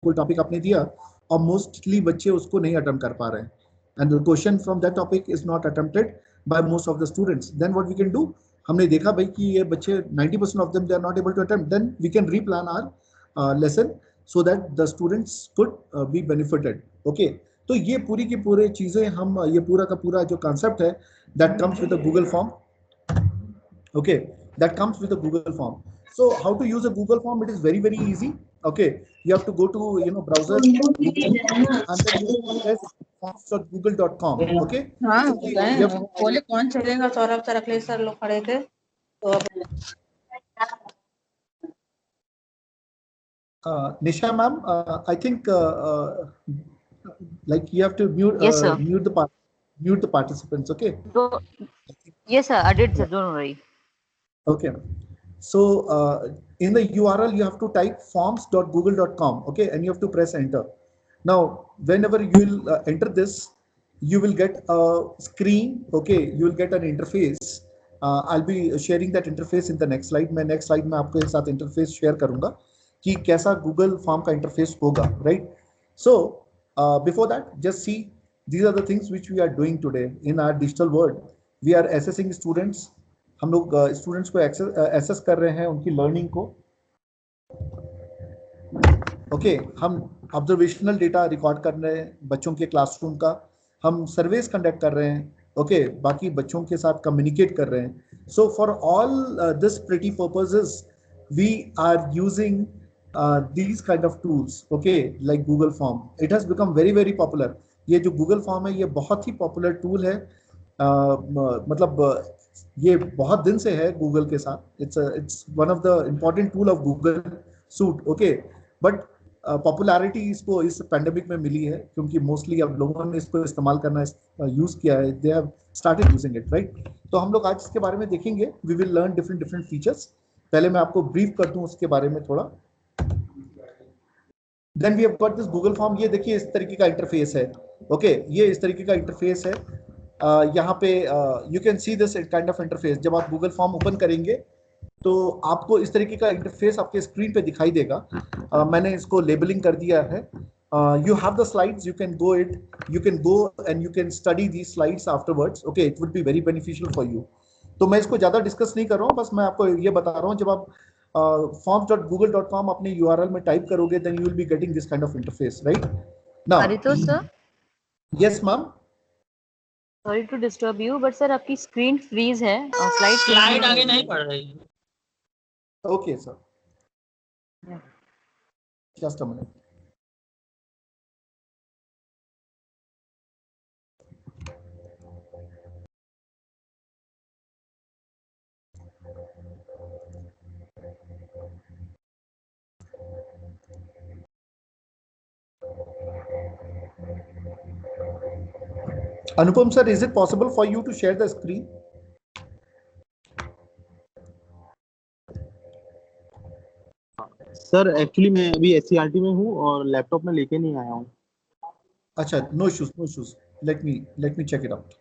कोई टॉपिक आपने दिया और मोस्टली बच्चे उसको नहीं अटेम्प्ट कर पा रहे हैं, and the question from that topic is not attempted by most of the students, then what we can do, हमने देखा भाई कि ये बच्चे 90% of them they are not able to attempt, then we can replan our lesson so that the students could be benefited. Okay, तो ये पूरी की पूरी चीजें हम ये पूरा का पूरा जो कॉन्सेप्ट है that comes with the Google form. Okay, that comes with a Google form. So how to use a Google form? It is very very easy. Okay, you have to go to browser Google, and then you have to press forms.google.com. Okay, हाँ so you have बोले कौन चलेगा, Saurabh sir Akhilesh sir लोग खड़े थे तो अब Nisha ma'am, I think like you have to Yes, sir. mute the participants. Okay. Yes, sir. I did, sir. Don't worry. Okay. So in the URL you have to type forms.google.com. Okay, and you have to press enter. Now whenever you will enter this, you will get a screen. Okay, you will get an interface. I'll be sharing that interface in the next slide. मैं next slide में आपके साथ interface share करूँगा कि कैसा Google Form का interface होगा, right? So before that, just see, these are the things which we are doing today in our digital world. We are assessing students. हम लोग स्टूडेंट्स को एसेस कर रहे हैं, उनकी लर्निंग को। ओके, हम ऑब्जर्वेशनल डेटा रिकॉर्ड कर रहे हैं बच्चों के क्लासरूम का, हम सर्वेस कंडक्ट कर रहे हैं। ओके, बाकी बच्चों के साथ कम्युनिकेट कर रहे हैं। So for all this pretty purposes we are using these kind of tools, okay, like Google Form. It has become very very popular. ये जो Google Form है ये बहुत ही पॉपुलर टूल है। मतलब ये बहुत दिन से है गूगल के साथ। It's one of the important tool of Google suit. Okay, but popularity इसको इस पैंडेमिक में मिली है क्योंकि मोस्टली अब लोगों ने इसको इस्तेमाल करना यूज किया है, they have started using it, right. तो हम लोग आज इसके बारे में देखेंगे, we will learn different different features. पहले मैं आपको ब्रीफ कर दूं उसके बारे में थोड़ा। Then we have got this Google form. ये देखिए इस तरीके का इंटरफेस है। ओके, ये इस तरीके का इंटरफेस है। यहाँ पे you can see this kind of interface. जब आप गूगल फॉर्म ओपन करेंगे तो आपको इस तरीके का इंटरफेस आपके स्क्रीन पे दिखाई देगा। मैंने इसको लेबलिंग कर दिया है। You have the slides, you can go and you can study the slides afterwards. Okay, it would be very beneficial for you. तो मैं इसको ज़्यादा डिस्कस नहीं कर रहा हूँ, बस मैं आपको ये बता रहा हूँ, जब आप forms.google.com अपने URL में टाइप करोगे then you will be getting this kind of interface, right? Now, Paritosh sir, yes ma'am. sorry to disturb you, but sir आपकी screen freeze है और स्लाइड आगे नहीं बढ़ रही। Okay sir, just a minute. Anupam sir, is it possible for you to share the screen? Sir actually मैं अभी SCRT में हूँ और लैपटॉप में लेके नहीं आया हूँ। अच्छा, no issues, no issues. Let me check it out.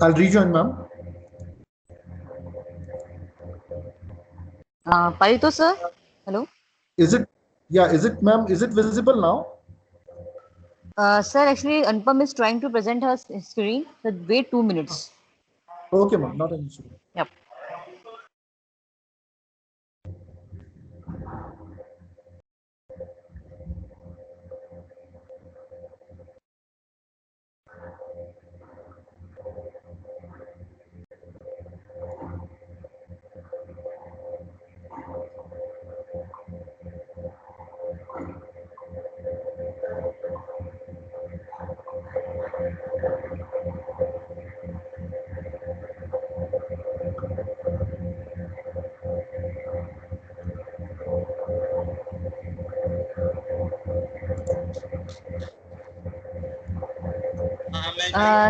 I'll rejoin, ma'am. Parito sir, hello. Is it, yeah, is it, ma'am, is it visible now? Sir, actually Anupam is trying to present her screen. So wait 2 minutes. Okay, ma'am, not an issue. Yep.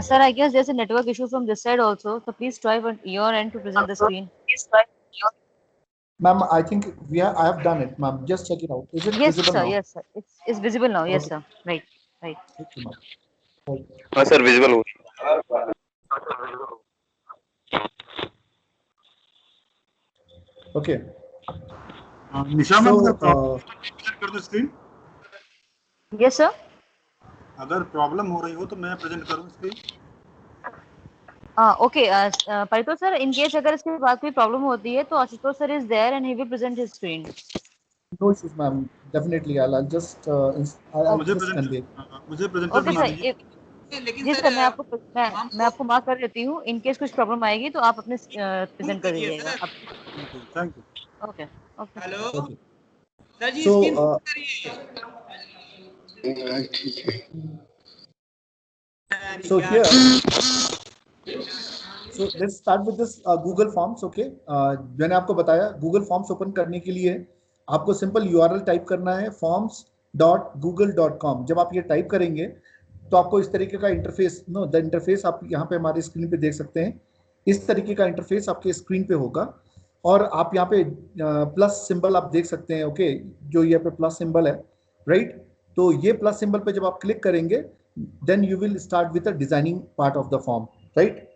Sir, I guess there's a network issue from this side also. So please try on your end to present the screen. Ma'am, I think I have done it, ma'am. Just check it out. Is it Yes, visible sir. now? Yes, sir. It's visible now. Yes, Okay. sir. Right. Right. Okay, ma'am. Okay. हाँ sir visible हो Okay. निशा ma'am अगर So, problem कर दो screen, Yes, sir. अगर problem हो रही हो तो मैं प्रेजेंट करूं screen. Okay. Parito sir, in case अगर इसके बाद कोई प्रॉब्लम होती है तो Ashutosh sir is there and he will present his screen. no issues, ma'am. Definitely, I'll just I'll मुझे just convey. प्रेजेंटर Okay, बना sir. दीजिए. जी सर, मैं आपको मार्क कर देती हूँ. इन केस कुछ प्रॉब्लम आएगी तो आप अपने प्रेजेंट कर दीजिएगा. Thank you. Okay. Okay. Hello Okay. Sir ji So, screen so here, so let's start with this Google Forms. Okay. मैंने आपको बताया Google Forms ओपन करने के लिए आपको सिंपल URL टाइप करना है forms.google.com. जब आप ये टाइप करेंगे तो आपको इस तरीके का इंटरफेस, नो द इंटरफेस आप यहाँ पे हमारी स्क्रीन पे देख सकते हैं. इस तरीके का इंटरफेस आपके स्क्रीन पे होगा और आप यहाँ पे प्लस सिंबल आप देख सकते हैं. ओके, जो यहाँ पे प्लस सिंबल है, राइट. तो ये प्लस सिंबल पे जब आप क्लिक करेंगे then you will start with the designing part of the form, right.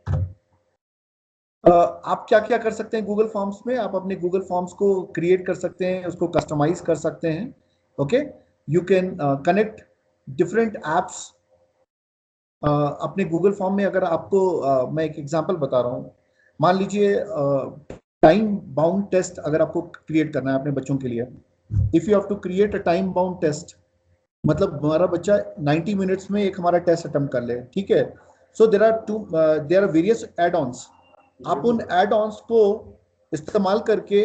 आप क्या क्या कर सकते हैं गूगल फॉर्म्स में? आप अपने गूगल फॉर्म्स को क्रिएट कर सकते हैं, उसको कस्टमाइज कर सकते हैं. Okay, you can connect different apps अपने गूगल फॉर्म में. अगर आपको मैं एक एग्जांपल बता रहा हूँ, मान लीजिए टाइम बाउंड टेस्ट अगर आपको क्रिएट करना है अपने बच्चों के लिए. If you have to create a time bound test, मतलब हमारा बच्चा 90 मिनट्स में एक हमारा टेस्ट अटेम्प्ट कर ले, ठीक है. So there are various add ons. आप उन एड ऑन्स को इस्तेमाल करके,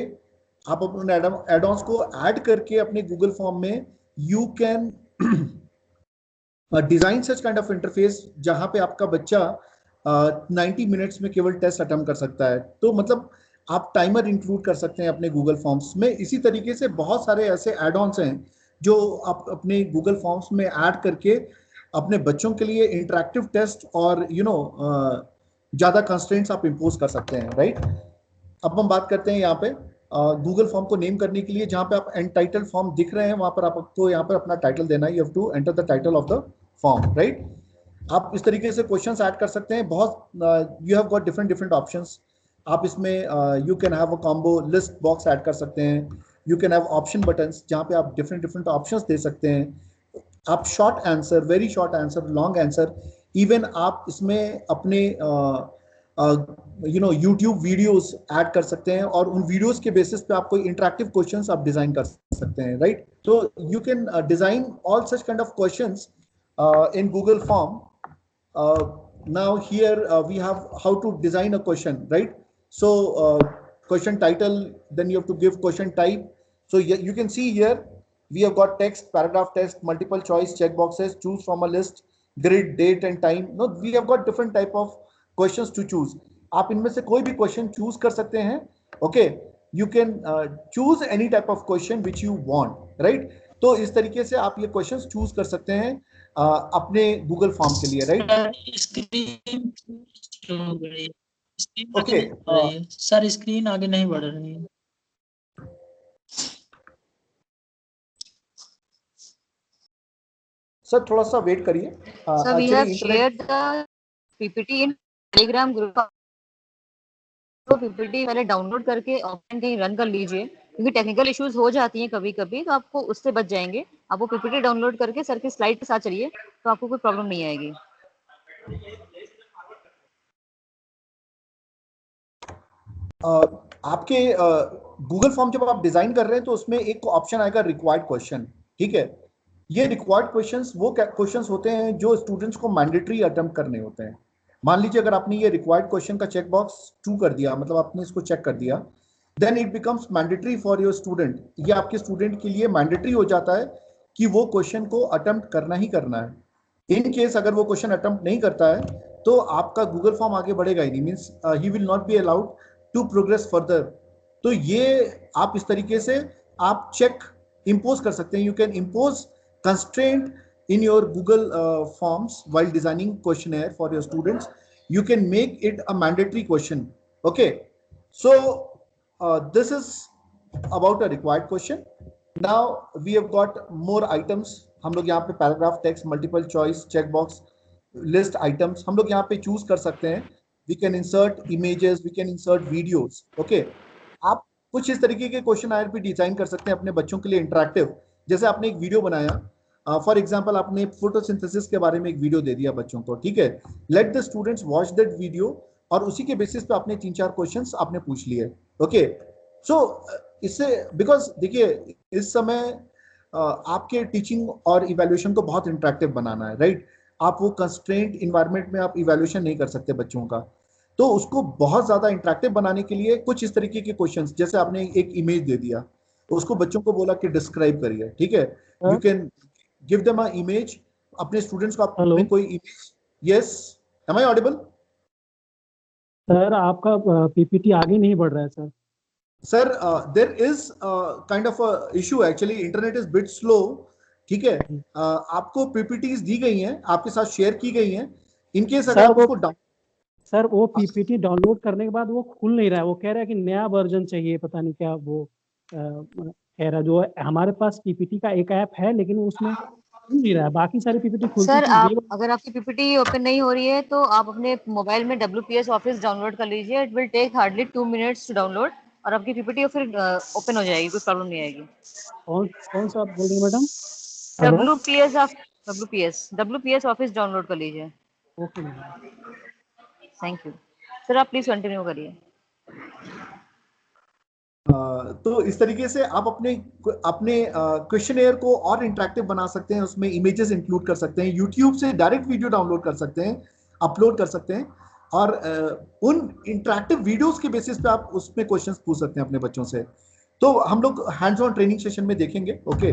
आप उन एड ऑन्स को ऐड करके अपने गूगल फॉर्म में you can design such kind of interface जहां पे आपका बच्चा 90 मिनट्स में केवल टेस्ट अटेम्प्ट कर सकता है. तो मतलब आप टाइमर इंक्लूड कर सकते हैं अपने गूगल फॉर्म्स में. इसी तरीके से बहुत सारे ऐसे एड ऑन्स हैं जो आप अपने गूगल फॉर्म्स में ऐड करके अपने बच्चों के लिए इंटरेक्टिव टेस्ट और ज़्यादा कंस्ट्रेंट्स आप इम्पोज कर सकते हैं, राइट. अब हम बात करते हैं यहाँ पे गूगल फॉर्म को नेम करने के लिए. जहाँ पे आप एंटाइटल फॉर्म दिख रहे हैं वहाँ पर आपको यहाँ पर अपना टाइटल देना है. You have to enter the title of the form, right. आप इस तरीके से क्वेश्चंस ऐड कर सकते हैं. बहुत you have got different options. आप इसमें you can have a combo list box add कर सकते हैं. You can have option buttons जहाँ पे आप डिफरेंट ऑप्शंस दे सकते हैं. आप short answer, very short answer, long answer, even आप इसमें अपने यूट्यूब वीडियोस ऐड कर सकते हैं और उन वीडियोस के बेसिस पे आप कोई इंटरेक्टिव क्वेश्चंस आप डिजाइन कर सकते हैं, राइट. तो you can design all such kind of questions in Google form. Now here we have how to design a question, right? So question title, then you have to give question type. So you can see here we have got text, paragraph text, multiple choice, check boxes, choose from a list, grid, date and time. No, we have got different type of questions to choose. आप इनमें से कोई भी question choose कर सकते हैं. Okay, you can choose any type of question which you want, right. तो इस तरीके से आप ये क्वेश्चंस चूज कर सकते हैं अपने गूगल फॉर्म के लिए, राइट. ओके सर, स्क्रीन आगे नहीं बढ़ रही है. सर थोड़ा सा वेट करिए. Sir, we have shared the PPT in Telegram group तो पीपीटी पहले डाउनलोड करके ऑफलाइन कहीं रन कर लीजिए, क्योंकि टेक्निकल इश्यूज हो जाती हैं कभी कभी, तो आपको उससे बच जाएंगे। आप वो पीपीटी डाउनलोड करके सर की स्लाइड के साथ चलिए, तो आपको कोई प्रॉब्लम नहीं आएगी। आपके गूगल फॉर्म जब आप डिजाइन कर रहे हैं तो उसमें एक ऑप्शन आएगा रिक्वायर्ड क्वेश्चन, ठीक है। ये रिक्वायर्ड क्वेश्चंस वो क्वेश्चंस होते हैं जो स्टूडेंट्स को मैंडेटरी अटेम्प्ट करने होते हैं। मान लीजिए अगर आपने ये रिक्वायर्ड क्वेश्चन का चेक बॉक्स ट्रू कर दिया, मतलब आपने इसको चेक कर दिया, then it becomes mandatory for your student. ये आपके स्टूडेंट के लिए मैंडेटरी हो जाता है कि वो क्वेश्चन को अटेम्प्ट करना ही करना है। इन केस अगर वो क्वेश्चन अटेम्प्ट नहीं करता है तो आपका गूगल फॉर्म आगे बढ़ेगा ही नहीं, means he will not be allowed to progress further. तो ये आप इस तरीके से आप चेक इंपोज कर सकते हैं। You can impose constraint in your Google forms while designing questionnaire for your students. You can make it a mandatory question. Okay, so this is about a required question. Now we have got more items. हम लोग यहाँ पे paragraph text, multiple choice, check box, list items हम लोग यहाँ पे choose कर सकते हैं। We can insert images, we can insert videos. Okay, आप कुछ इस तरीके के क्वेश्चन आयर भी डिजाइन कर सकते हैं अपने बच्चों के लिए इंटरेक्टिव। जैसे आपने एक वीडियो बनाया, फॉर एग्जाम्पल आपने फोटोसिंथेसिस के बारे में एक वीडियो दे दिया बच्चों को, ठीक है। Let the students watch that video और उसी के बेसिस पे आपने 3-4 क्वेश्चंस आपने पूछ लिए। ओके, सो इससे बिकॉज देखिए इस समय आपके टीचिंग और इवैल्यूएशन को बहुत इंटरेक्टिव बनाना है, राइट। आप वो कंस्ट्रेंट इन्वायरमेंट में आप इवैल्यूएशन नहीं कर सकते बच्चों का, तो उसको बहुत ज्यादा इंटरेक्टिव बनाने के लिए कुछ इस तरीके के क्वेश्चंस, जैसे आपने एक इमेज दे दिया, उसको बच्चों को बोला कि डिस्क्राइब करिए, ठीक है। You can give them an image, अपने स्टूडेंट्स को आपने कोई image, yes, am I audible? Sir आपका पीपीटी आगे नहीं बढ़ रहा है sir. Sir there is kind of a issue actually, internet is bit slow, ठीक है। आपको पीपीटीज दी गई हैं, आपके साथ शेयर की गई हैं, इनकेस अगर आप उसको सर वो पीपीटी डाउनलोड करने के बाद वो खुल नहीं रहा है, वो कह रहा है कि नया वर्जन चाहिए, पता नहीं क्या वो कह रहा। जो हमारे पास पीपीटी का एक ऐप है लेकिन उसमें खुल नहीं रहा है, बाकी सारी पीपीटी खुलती सर आप अगर आपकी पीपीटी ओपन नहीं हो रही है तो आप अपने मोबाइल में WPS ऑफिस डाउनलोड कर लीजिए। It will take hardly 2 minutes to download और आपकी पीपीटी फिर ओपन हो जाएगी, कोई प्रॉब्लम नहीं आएगी। कौन सा आप बोल रही हैं मैडम? WPS ऑफिस डाउनलोड कर लीजिए। Okay madam, thank you sir, आप प्लीज कंटिन्यू करिए। तो इस तरीके से आप अपने क्वेश्चनेयर को और इंटरेक्टिव बना सकते हैं, उसमें इमेजेस इंक्लूड कर सकते हैं, यूट्यूब से डायरेक्ट वीडियो डाउनलोड कर सकते हैं, अपलोड कर सकते हैं, और उन इंटरेक्टिव वीडियोस के बेसिस पे आप उसमें क्वेश्चंस पूछ सकते हैं अपने बच्चों से। तो हम लोग हैंड्स ऑन ट्रेनिंग सेशन में देखेंगे। Okay,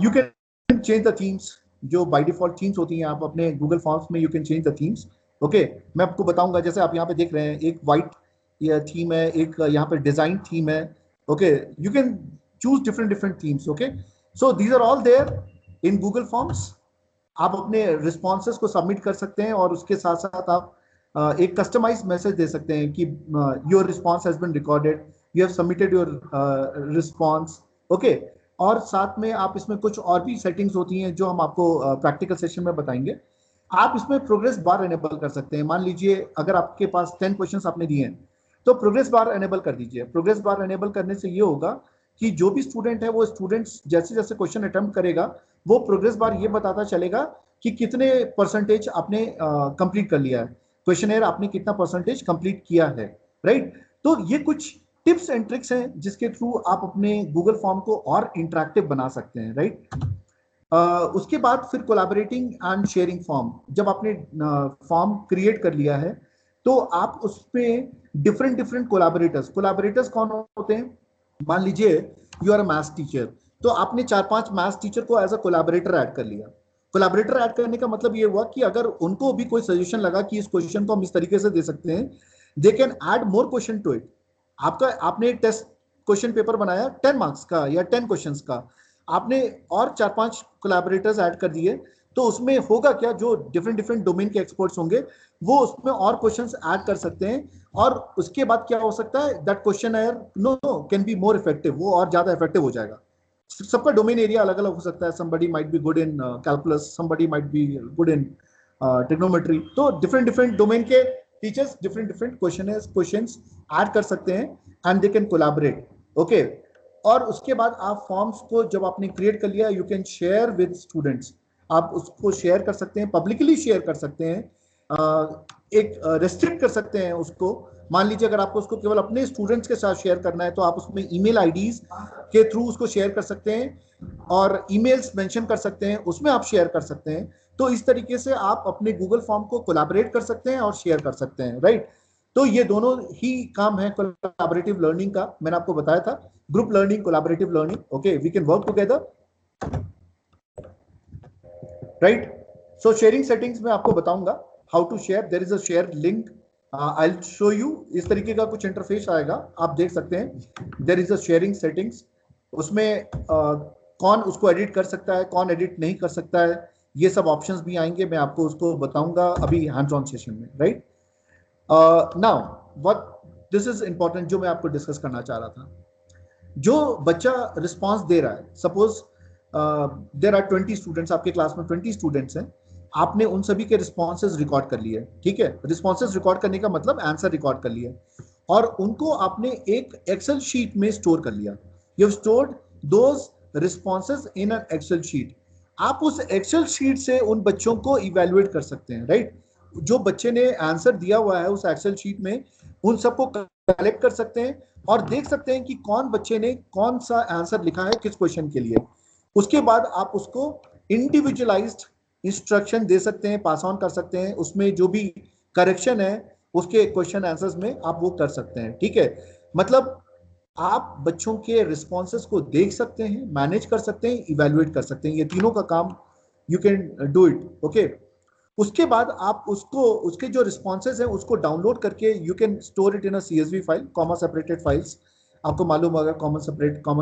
you can change the themes, जो बाय डिफॉल्ट थीम्स होती हैं, आप अपने गूगल फॉर्म्स में you can change the themes. Okay, मैं आपको बताऊंगा, जैसे आप यहाँ पे देख रहे हैं एक व्हाइट ये थीम है, एक यहाँ पे डिजाइन थीम है। Okay, you can choose different themes. Okay, so these are all there in Google forms. आप अपने रिस्पॉन्सेस को सबमिट कर सकते हैं और उसके साथ साथ आप एक कस्टमाइज्ड मैसेज दे सकते हैं कि your response has been recorded, you have submitted your response. Okay, और साथ में आप इसमें कुछ और भी सेटिंग्स होती हैं जो हम आपको प्रैक्टिकल सेशन में बताएंगे। आप इसमें प्रोग्रेस बार एनेबल कर सकते हैं। मान लीजिए अगर आपके पास 10 क्वेश्चंस आपने दिए हैं तो प्रोग्रेस बार एनेबल कर दीजिए। प्रोग्रेस बार एनेबल करने से ये होगा कि जो भी स्टूडेंट है वो स्टूडेंट्स जैसे जैसे क्वेश्चन अटेम्प्ट करेगा वो प्रोग्रेस बार ये बताता चलेगा कि कितने परसेंटेज आपने कंप्लीट कर लिया है, क्वेश्चनेयर आपने कितना परसेंटेज कंप्लीट किया है, राइट। तो ये कुछ टिप्स एंड ट्रिक्स हैं जिसके थ्रू आप अपने गूगल फॉर्म को और इंटरेक्टिव बना सकते हैं, राइट। उसके बाद फिर कोलैबोरेटिंग एंड शेयरिंग फॉर्म। जब आपने फॉर्म क्रिएट कर लिया है तो आप उसमें डिफरेंट कोलैबोरेटर्स कौन होते हैं? मान लीजिए you are a maths teacher, तो आपने 4-5 मैथ्स टीचर को एज अ कोलैबोरेटर ऐड कर लिया। कोलैबोरेटर ऐड करने का मतलब ये हुआ कि अगर उनको भी कोई सजेशन लगा कि इस क्वेश्चन को हम इस तरीके से दे सकते हैं, they can add more question to it. आपने एक टेस्ट क्वेश्चन पेपर बनाया 10 मार्क्स का या 10 क्वेश्चंस का, आपने और 4-5 कोलैबोरेटर्स ऐड कर दिए, तो उसमें होगा क्या, जो डिफरेंट डोमेन के एक्सपर्ट्स होंगे वो उसमें और क्वेश्चंस ऐड कर सकते हैं, और उसके बाद क्या हो सकता है, that questionnaire can be more effective, वो और ज्यादा इफेक्टिव हो जाएगा। सबका डोमेन एरिया अलग अलग हो सकता है, somebody might be good in calculus, somebody might be good in trigonometry. तो डिफरेंट डिफरेंट डोमेन के teachers different different questions add कर सकते हैं and they can collaborate. Okay, और उसके बाद आप फॉर्म्स को जब आपने क्रिएट कर लिया, you can share with students. आप उसको शेयर कर सकते हैं, पब्लिकली शेयर कर सकते हैं, एक रेस्ट्रिक्ट कर सकते हैं उसको। मान लीजिए अगर आपको उसको केवल अपने स्टूडेंट्स के साथ शेयर करना है तो आप उसमें ईमेल आईडीज के थ्रू उसको शेयर कर सकते हैं और ईमेल्स मेंशन कर सकते हैं, उसमें आप शेयर कर सकते हैं। तो इस तरीके से आप अपने गूगल फॉर्म को कोलैबोरेट कर सकते हैं और शेयर कर सकते हैं, राइट। तो ये दोनों ही काम है कोलैबोरेटिव लर्निंग का। मैंने आपको बताया था group learning, collaborative learning. Okay, we can work together, right. So sharing settings में आपको बताऊंगा how to share. There is a share link, I will show you. इस तरीके का कुछ इंटरफेस आएगा, आप देख सकते हैं। There is a sharing settings, उसमें कौन उसको एडिट कर सकता है, कौन एडिट नहीं कर सकता है, ये सब ऑप्शंस भी आएंगे। मैं आपको उसको बताऊंगा अभी हैंड्स ऑन सेशन में, right. Now what this is important, जो मैं आपको डिस्कस करना चाह रहा था। जो बच्चा रिस्पॉन्स दे रहा है, सपोज देयर आर 20 स्टूडेंट्स, आपके क्लास में 20 स्टूडेंट्स हैं, आपने उन सभी के रिस्पॉन्सेज रिकॉर्ड कर लिए, ठीक है। रिस्पॉन्सेज रिकॉर्ड करने का मतलब आंसर रिकॉर्ड कर लिए और उनको आपने एक एक्सेल शीट में स्टोर कर लिया। You have stored those responses in an Excel sheet. आप उस एक्सेल शीट से उन बच्चों को इवेलुएट कर सकते हैं, राइट। जो बच्चे ने आंसर दिया हुआ है उस एक्सेल शीट में, उन सबको कलेक्ट कर सकते हैं और देख सकते हैं कि कौन बच्चे ने कौन सा आंसर लिखा है किस क्वेश्चन के लिए। उसके बाद आप उसको इंडिविजुअलाइज्ड इंस्ट्रक्शन दे सकते हैं, पास ऑन कर सकते हैं। उसमें जो भी करेक्शन है उसके क्वेश्चन आंसर्स में आप वो कर सकते हैं, ठीक है। मतलब आप बच्चों के रिस्पॉन्सेस को देख सकते हैं, मैनेज कर सकते हैं, इवेलुएट कर सकते हैं। ये तीनों का काम you can do it, okay. उसके बाद आप उसको, उसके जो रिस्पॉन्सेज हैं उसको डाउनलोड करके you can store it in a CSV file, comma separated files. आपको मालूम होगा comma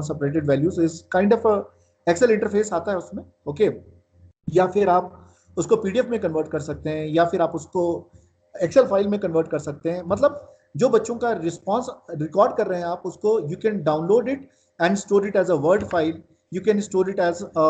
separated values is kind of Excel interface आता है उसमें, ओके। या फिर आप उसको PDF में कन्वर्ट कर सकते हैं या फिर आप उसको एक्सेल फाइल में कन्वर्ट कर सकते हैं। मतलब जो बच्चों का रिस्पॉन्स रिकॉर्ड कर रहे हैं आप उसको you can download it and store it as a word file, you can store it as a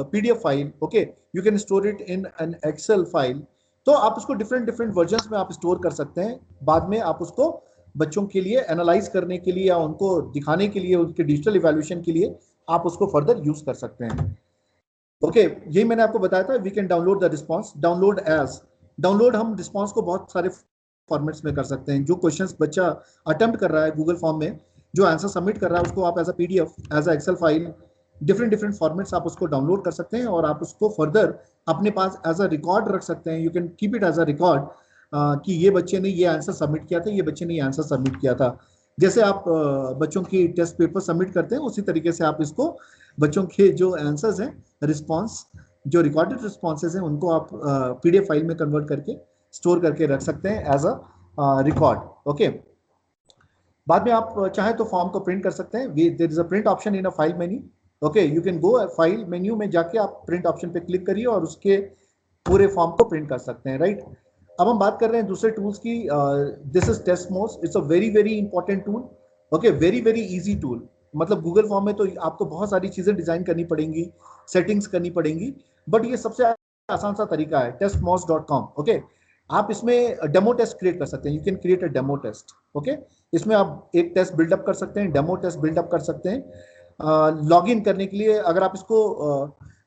PDF file, okay, you can store it in an Excel file। तो आप उसको डिफरेंट वर्जन्स में आप स्टोर कर सकते हैं। बाद में आप उसको बच्चों के लिए एनालाइज करने के लिए या उनको दिखाने के लिए, उनके डिजिटल इवैल्यूएशन के लिए आप उसको फर्दर यूज कर सकते हैं, ओके। यही मैंने आपको बताया था, we can download the response, download as. Download हम रिस्पॉन्स को बहुत सारे फॉर्मेट्स में कर सकते हैं। जो क्वेश्चंस बच्चा अटेम्प्ट कर रहा है गूगल फॉर्म में, जो आंसर सबमिट कर रहा है, उसको आप as a PDF, as a Excel file, different formats आप उसको डाउनलोड कर सकते हैं और आप उसको फर्दर अपने पास एज अ रिकॉर्ड रख सकते हैं। You can keep it as a record कि ये बच्चे ने ये आंसर सबमिट किया था, ये बच्चे ने ये आंसर सबमिट किया था। जैसे आप बच्चों की टेस्ट पेपर सबमिट करते हैं उसी तरीके से आप इसको बच्चों के जो आंसर्स हैं, रिस्पॉन्स, जो रिकॉर्डेड रिस्पॉन्सेज हैं, उनको आप PDF फाइल में कन्वर्ट करके स्टोर करके रख सकते हैं एज अ रिकॉर्ड, ओके। बाद में आप चाहे तो फॉर्म को प्रिंट कर सकते हैं। There is a print option in a file menu, okay. You can go file menu में जाके आप प्रिंट ऑप्शन पे क्लिक करिए और उसके पूरे फॉर्म को प्रिंट कर सकते हैं, राइट। अब हम बात कर रहे हैं दूसरे टूल्स की। This is Testmoz, it's a very important tool, okay. Very easy tool. मतलब गूगल फॉर्म में तो आपको बहुत सारी चीजें डिजाइन करनी पड़ेंगी, सेटिंग्स करनी पड़ेंगी, बट ये सबसे आसान सा तरीका है, testmos.com, ओके। आप इसमें डेमो टेस्ट क्रिएट कर सकते हैं, you can create a demo test, okay. इसमें आप एक टेस्ट बिल्डअप कर सकते हैं, डेमो टेस्ट बिल्डअप कर सकते हैं। लॉग इन करने के लिए अगर आप इसको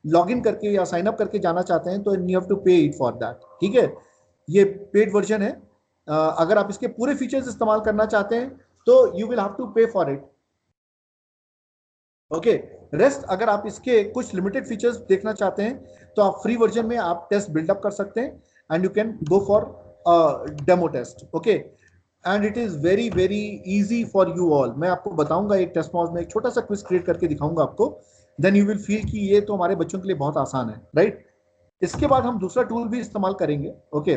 लॉग इन करके या साइन अप करके जाना चाहते हैं तो यू हैव टू पे इट फॉर दैट, ठीक है। ये पेड वर्जन है। अगर आप इसके पूरे फीचर्स इस्तेमाल करना चाहते हैं तो यू विल हैव टू पे फॉर इट, ओके। रेस्ट अगर आप इसके कुछ लिमिटेड फीचर्स देखना चाहते हैं तो आप फ्री वर्जन में आप टेस्ट बिल्डअप कर सकते हैं and you can go for demo test, okay. And it is very easy for you all. मैं आपको बताऊंगा एक टेस्टमॉस में एक छोटा सा क्विज क्रिएट करके दिखाऊंगा आपको, देन यू विल फील कि ये तो हमारे बच्चों के लिए बहुत आसान है, राइट। इसके बाद हम दूसरा टूल भी इस्तेमाल करेंगे, okay.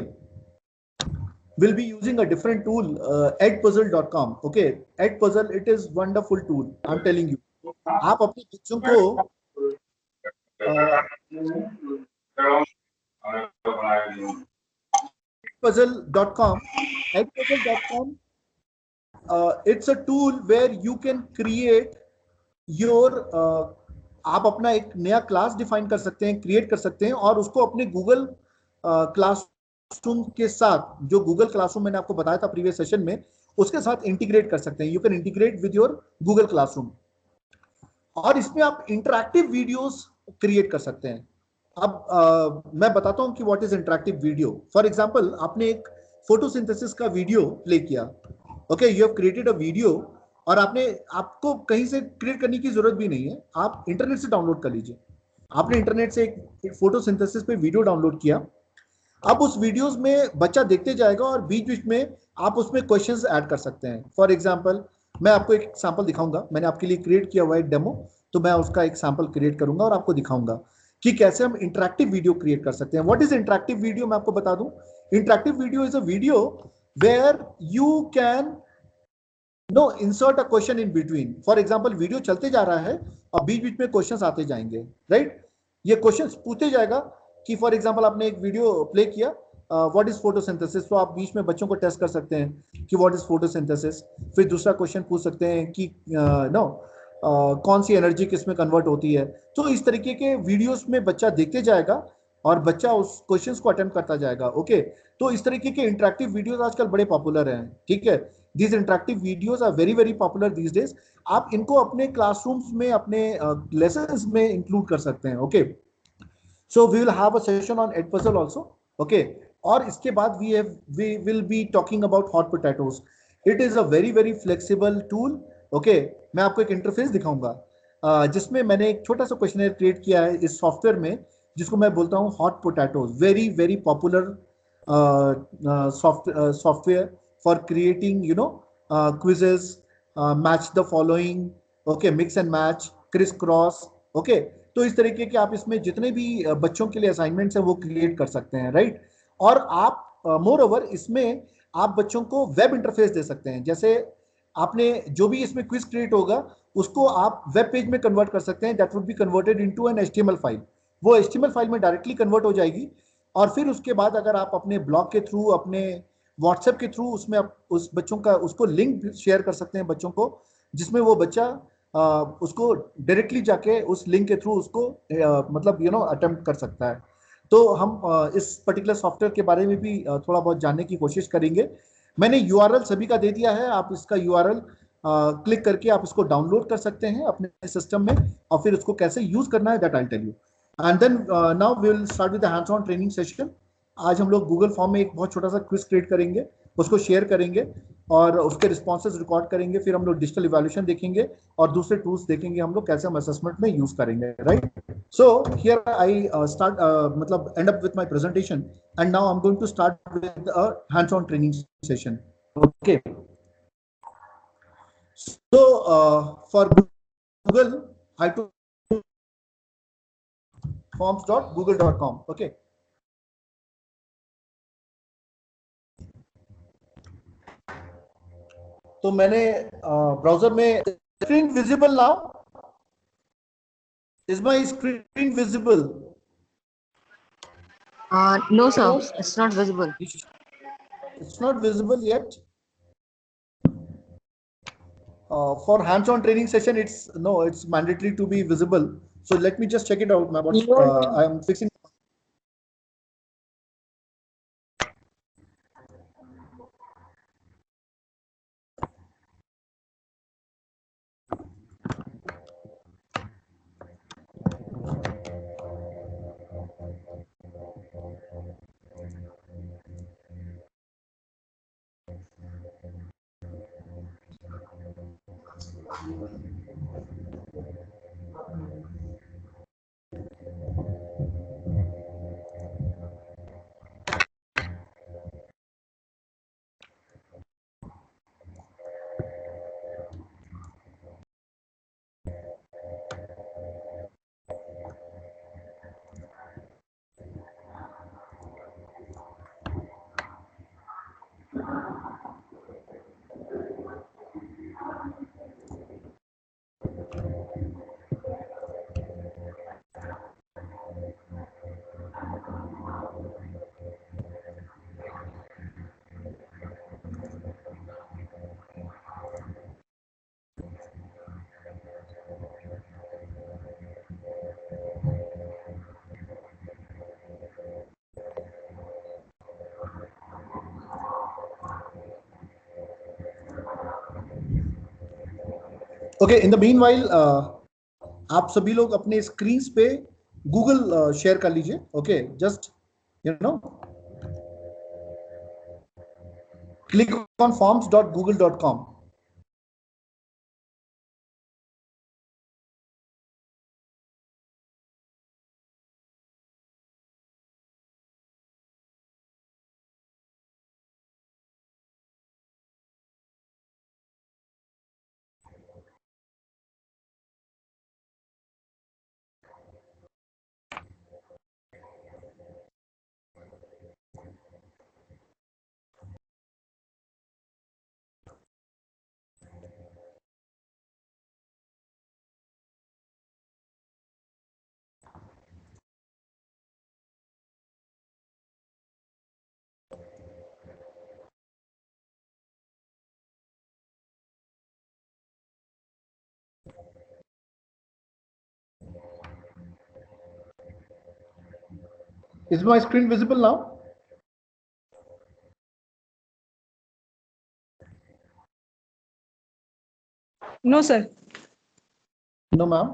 Will be using a different tool, edpuzzle.com, okay. edpuzzle, it is wonderful tool, I am telling you. आप अपने बच्चों को edpuzzle.com, it's a tool where you can create your आप अपना एक नया क्लास डिफाइन कर सकते हैं, क्रिएट कर सकते हैं और उसको अपने गूगल क्लासरूम के साथ, जो गूगल क्लासरूम मैंने आपको बताया था प्रीवियस सेशन में, उसके साथ इंटीग्रेट कर सकते हैं। You can integrate with your Google classroom, और इसमें आप इंटरैक्टिव वीडियोस क्रिएट कर सकते हैं। अब मैं बताता हूं कि what is interactive video. For example, आपने एक फोटोसिंथेसिस का वीडियो प्ले किया, okay, you have created a video, और आपको कहीं से क्रिएट करने की जरूरत भी नहीं है, आप इंटरनेट से डाउनलोड कर लीजिए। आपने इंटरनेट से एक फोटोसिंथेसिस पे वीडियो डाउनलोड किया। अब उस वीडियोस में बच्चा देखते जाएगा और बीच बीच में आप उसमें क्वेश्चंस ऐड कर सकते हैं। फॉर एग्जांपल, मैं आपको एक सैंपल दिखाऊंगा, मैंने आपके लिए क्रिएट किया हुआ है डेमो, तो मैं उसका एक सैंपल क्रिएट करूंगा और आपको दिखाऊंगा कि कैसे हम इंटरैक्टिव वीडियो क्रिएट कर सकते हैं। व्हाट इज इंटरैक्टिव वीडियो, मैं आपको बता दूं। Interactive video is a video where you can insert a question in between. For example, video चलते जा रहा है और बीच बीच में क्वेश्चंस आते जाएंगे, राइट। ये क्वेश्चंस पूछते जाएगा कि फॉर एग्जांपल आपने एक वीडियो प्ले किया, व्हाट इज फोटोसिंथेसिस, तो आप बीच में बच्चों को टेस्ट कर सकते हैं कि व्हाट इज फोटोसिंथेसिस। फिर दूसरा क्वेश्चन पूछ सकते हैं कि कौन सी एनर्जी किस में कन्वर्ट होती है। तो इस तरीके के वीडियोस में बच्चा देखते जाएगा और बच्चा उस क्वेश्चंस को अटेम्प्ट करता जाएगा, ओके। तो इस तरीके के इंटरैक्टिव वीडियोस आजकल बड़े पॉपुलर हैं, ठीक है। These interactive videos are very very popular these days. आप इनको अपने क्लासरूम्स में, अपने लेसन्स में इंक्लूड कर सकते हैं, okay. So we will have a session on Edpuzzle also, okay. और इसके बाद we will be talking about hot potatoes. It is a very very flexible tool, okay. मैं आपको एक इंटरफेस दिखाऊंगा जिसमें मैंने एक छोटा सा क्वेश्चनर क्रिएट किया है इस सॉफ्टवेयर में, जिसको मैं बोलता हूँ hot potatoes. Very very popular software for creating quizzes, match the following, okay, mix and match, criss cross, okay. तो इस तरीके के आप इसमें जितने भी बच्चों के लिए असाइनमेंट्स हैं वो क्रिएट कर सकते हैं, राइट। और आप मोर ओवर इसमें आप बच्चों को वेब इंटरफेस दे सकते हैं। जैसे आपने जो भी इसमें क्विज क्रिएट होगा उसको आप वेब पेज में कन्वर्ट कर सकते हैं, that would be converted into an HTML file. वो एचटीएमएल फाइल में डायरेक्टली कन्वर्ट हो जाएगी, और फिर उसके बाद अगर आप अपने ब्लॉग के थ्रू, अपने व्हाट्सएप के थ्रू उसमें उस बच्चों का उसको लिंक शेयर कर सकते हैं बच्चों को, जिसमें वो बच्चा उसको डायरेक्टली जाके उस लिंक के थ्रू उसको मतलब अटेम्प्ट कर सकता है। तो हम इस पर्टिकुलर सॉफ्टवेयर के बारे में भी थोड़ा बहुत जानने की कोशिश करेंगे। मैंने यूआरएल सभी का दे दिया है, आप इसका यूआरएल क्लिक करके आप इसको डाउनलोड कर सकते हैं अपने सिस्टम में, और फिर उसको कैसे यूज करना है that I tell you. And then now we will start with the hands on training session. आज हम लोग गूगल फॉर्म में एक बहुत छोटा सा क्विज क्रिएट करेंगे, उसको शेयर करेंगे और उसके रिस्पॉन्सेज रिकॉर्ड करेंगे। फिर हम लोग डिजिटल इवैल्यूएशन देखेंगे और दूसरे टूल्स देखेंगे हम लोग कैसे हम असेसमेंट में यूज करेंगे, right. So here I start मतलब end up with my presentation, and now I am going to start with a hands on training session, okay. So for Google, I took forms.google.com, okay. तो मैंने browser में screen visible now, is my screen visible? No, sir, it's not visible. It's not visible yet. For hands-on training session, it's mandatory to be visible. So let me just check it out. I am fixing okay, in the meanwhile आप सभी लोग अपने screen पे Google share कर लीजिए. Okay, just click on forms.google.com. Is my screen visible now? No, sir. No, ma'am.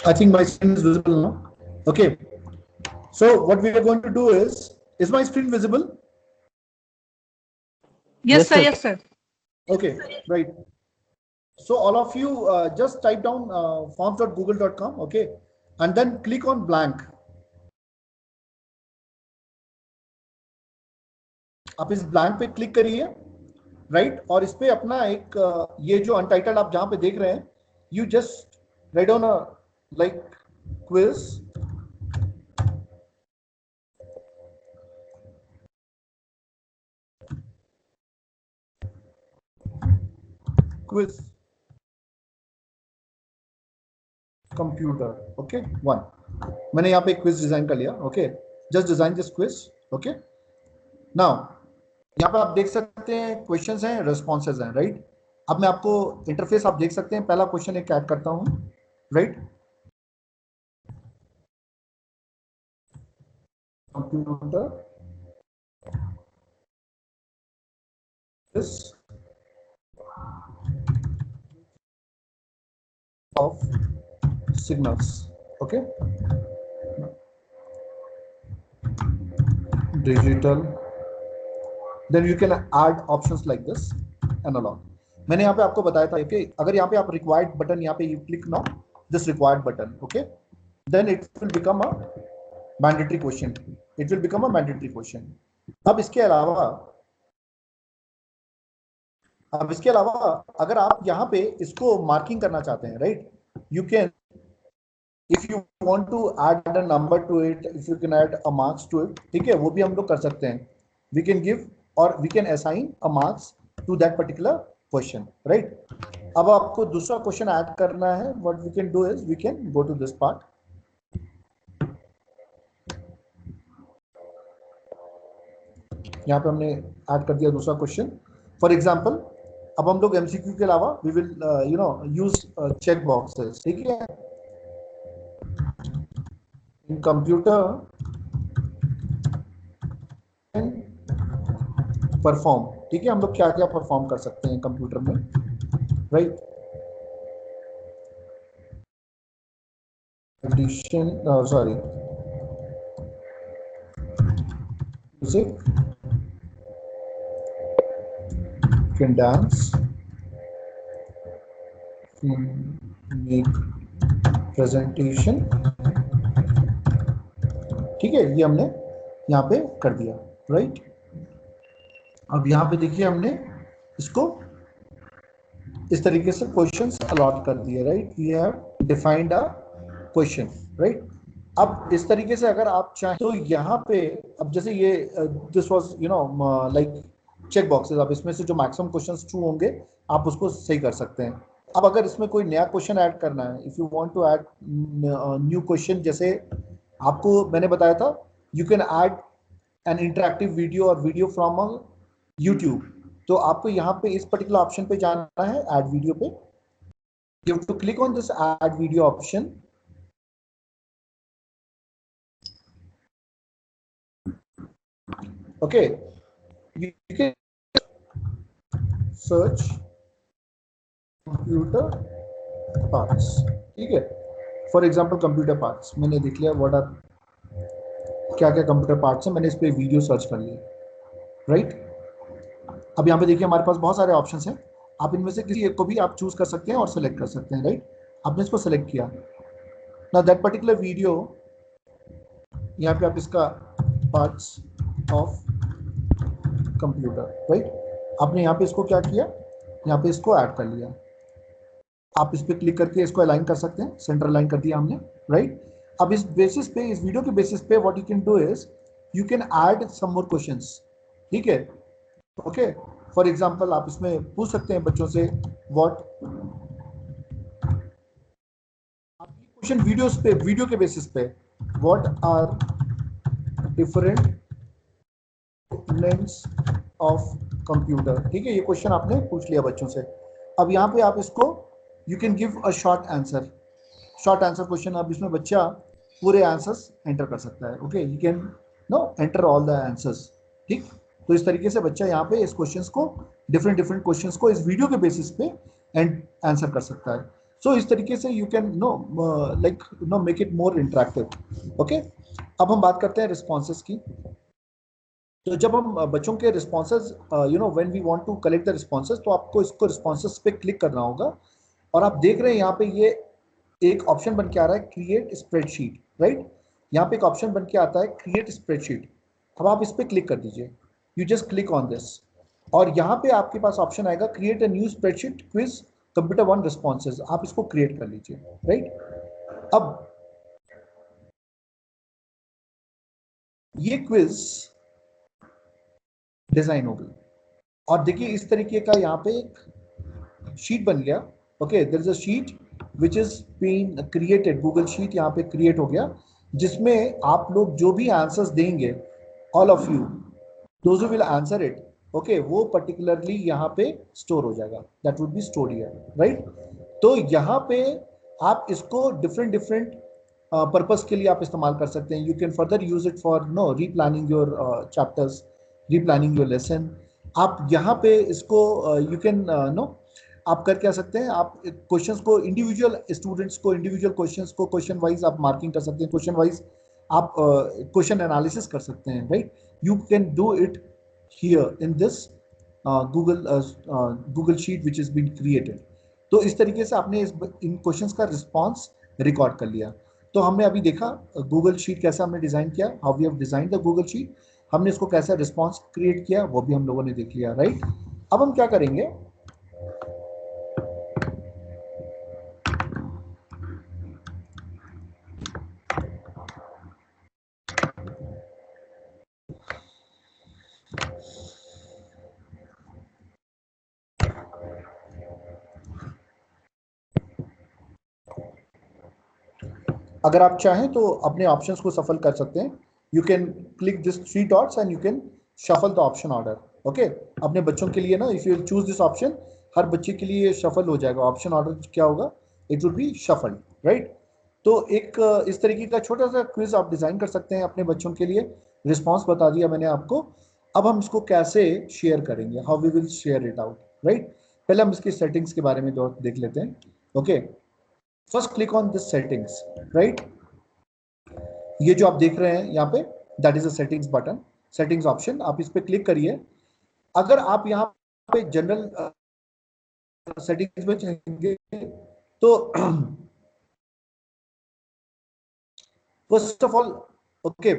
I think my screen is visible now. Okay. So what we are going to do is my screen visible? Yes, sir. Yes, sir. Okay, right. So all of you just type down forms.google.com, okay, and then click on blank. आप इस blank पे click करिए, right, और इस पे अपना एक ये जो अनटाइटल्ड आप जहां पे देख रहे हैं, you just right on like quiz. Quiz computer, okay, 1. मैंने यहाँ पे क्विज डिजाइन कर लिया. Okay, just design this quiz. Okay, now यहाँ पे आप देख सकते हैं क्वेश्चंस हैं, रेस्पॉन्सेज हैं, राइट. अब मैं आपको इंटरफेस आप देख सकते हैं. पहला क्वेश्चन एक ऐड करता हूँ, right. Computer is of signals, okay, digital, then you can add options like this, analog. मैंने यहाँ पे आपको बताया था कि अगर यहाँ पे आप required button यहाँ पे you click now this required button, okay, then it will become a mandatory question. It will become a mandatory question. अब इसके अलावा अगर आप यहाँ पे इसको मार्किंग करना चाहते हैं, right, you can, if you want to add a number to it, if you can add a marks to it, ठीक है, वो भी हम लोग कर सकते हैं. We can give or we can assign a marks to that particular question, right. अब आपको दूसरा क्वेश्चन ऐड करना है. What we can do is we can go to this part. यहाँ पे हमने ऐड कर दिया दूसरा क्वेश्चन। फॉर एग्जाम्पल अब हम लोग एमसीक्यू के अलावा we will use check boxes, ठीक है। इन कंप्यूटर परफॉर्म, ठीक है, हम लोग क्या क्या परफॉर्म कर सकते हैं कंप्यूटर में, right. Addition, sorry, music, can dance, make presentation, ठीक है, ये हमने यहाँ पे कर दिया, राइट। अब यहाँ पे देखिए हमने इसको इस तरीके से क्वेश्चंस अलॉट कर दिए, right. We have defined a question, right. अब इस तरीके से अगर आप चाहें तो यहाँ पे अब जैसे ये this was like check boxes, अब इसमें से जो मैक्सिमम क्वेश्चंस ट्रू होंगे आप उसको सही कर सकते हैं। अब अगर इसमें कोई नया क्वेश्चन ऐड करना है, if you want to add new question, जैसे आपको मैंने बताया था you can add an interactive video और वीडियो फ्रॉम यूट्यूब, तो आपको यहाँ पे इस पर्टिकुलर ऑप्शन पे जाना है, ऐड वीडियो पे। You have to click on this add video option. Okay, you can search computer parts, ठीक है। फॉर एग्जांपल कंप्यूटर पार्ट्स मैंने देख लिया, व्हाट आर क्या क्या कंप्यूटर पार्ट्स हैं, मैंने इस पे वीडियो सर्च कर लिया, राइट। अब यहाँ पे देखिए हमारे पास बहुत सारे ऑप्शंस हैं, आप इनमें से किसी एक को भी आप चूज कर सकते हैं और सेलेक्ट कर सकते हैं, राइट। आपने इसको सेलेक्ट किया, नाउ दैट पर्टिकुलर वीडियो, यहाँ पे आप इसका पार्ट्स ऑफ कंप्यूटर, राइट। आपने यहाँ पे इसको क्या किया, यहाँ पे इसको ऐड कर लिया, आप इस पे क्लिक करके इसको अलाइन कर सकते हैं, सेंटर अलाइन कर दिया हमने, राइट। अब इस बेसिस पे, इस वीडियो के बेसिस पे what you can do is you can add some more questions, ठीक है। ओके, फॉर एग्जांपल आप इसमें पूछ सकते हैं बच्चों से व्हाट, क्वेश्चन वीडियोस पे, वीडियो के बेसिस पे what are different names of computer, ठीक है, ये क्वेश्चन आपने पूछ लिया बच्चों से। अब यहाँ पे आप इसको you can give a short answer, short answer question. अब इसमें बच्चा पूरे आंसर्स एंटर कर सकता है, okay, you can no enter all the answers, ठीक। तो इस तरीके से बच्चा यहाँ पे इस क्वेश्चंस को, डिफरेंट डिफरेंट क्वेश्चंस को इस वीडियो के बेसिस पे आंसर कर सकता है। सो इस तरीके से you can like make it more interactive, okay. अब हम बात करते हैं रिस्पॉन्सेज की। तो जब हम बच्चों के responses when we want to collect the responses, तो आपको इसको रिस्पॉन्सेज पे क्लिक करना होगा, और आप देख रहे हैं यहाँ पे ये एक ऑप्शन बन के आ रहा है क्रिएट स्प्रेडशीट, राइट। यहाँ पे एक ऑप्शन बन के आता है क्रिएट स्प्रेडशीट। अब आप इस पे क्लिक कर दीजिए, you just click on this, और यहाँ पे आपके पास ऑप्शन आएगा create a new spreadsheet quiz computer one responses, आप इसको क्रिएट कर लीजिए, राइट। अब ये क्विज डिजाइन हो गई, और देखिए इस तरीके का यहाँ पे एक शीट बन गया, okay, there is a sheet which is been created, Google sheet यहाँ पे क्रिएट हो गया, जिसमें आप लोग जो भी आंसर्स देंगे, all of you those who will answer it, okay, वो पर्टिकुलरली यहाँ पे स्टोर हो जाएगा, that would be stored here, right. तो यहाँ पे आप इसको डिफरेंट डिफरेंट पर्पस के लिए आप इस्तेमाल कर सकते हैं। You can further use it for replanning your chapters, replanning your lesson. आप यहाँ पे इसको यू कैन आप कर क्या सकते हैं, आप क्वेश्चंस को इंडिविजुअल स्टूडेंट्स को, इंडिविजुअल क्वेश्चंस को क्वेश्चन वाइज आप मार्किंग कर सकते हैं, क्वेश्चन वाइज आप क्वेश्चन एनालिसिस कर सकते हैं, right. You can do it here in this Google sheet which is been created. तो इस तरीके से आपने इन क्वेश्चंस का रिस्पॉन्स रिकॉर्ड कर लिया। तो हमने अभी देखा गूगल शीट कैसे हमने डिजाइन किया, how we have design the Google sheet, हमने इसको कैसे रिस्पॉन्स क्रिएट किया वो भी हम लोगों ने देख लिया, राइट। अब हम क्या करेंगे, अगर आप चाहें तो अपने ऑप्शंस को सफल कर सकते हैं। You can click this three dots and you can shuffle the option order. Okay, अपने बच्चों के लिए ना, if you will choose this option, हर बच्चे के लिए शफल हो जाएगा, ऑप्शन ऑर्डर क्या होगा, it will be shuffled, right. तो एक इस तरीके का छोटा सा क्विज आप डिजाइन कर सकते हैं अपने बच्चों के लिए। रिस्पॉन्स बता दिया मैंने आपको, अब हम इसको कैसे शेयर करेंगे, how we will share it out, right. पहले हम इसकी सेटिंग्स के बारे में देख लेते हैं। Okay, first click on this settings, right. ये जो आप देख रहे हैं यहाँ पे, that is a settings button, settings option, आप इस पे क्लिक करिए। अगर आप यहाँ पे जनरल सेटिंग्स में जाएंगे तो फर्स्ट ऑफ ऑल, ओके,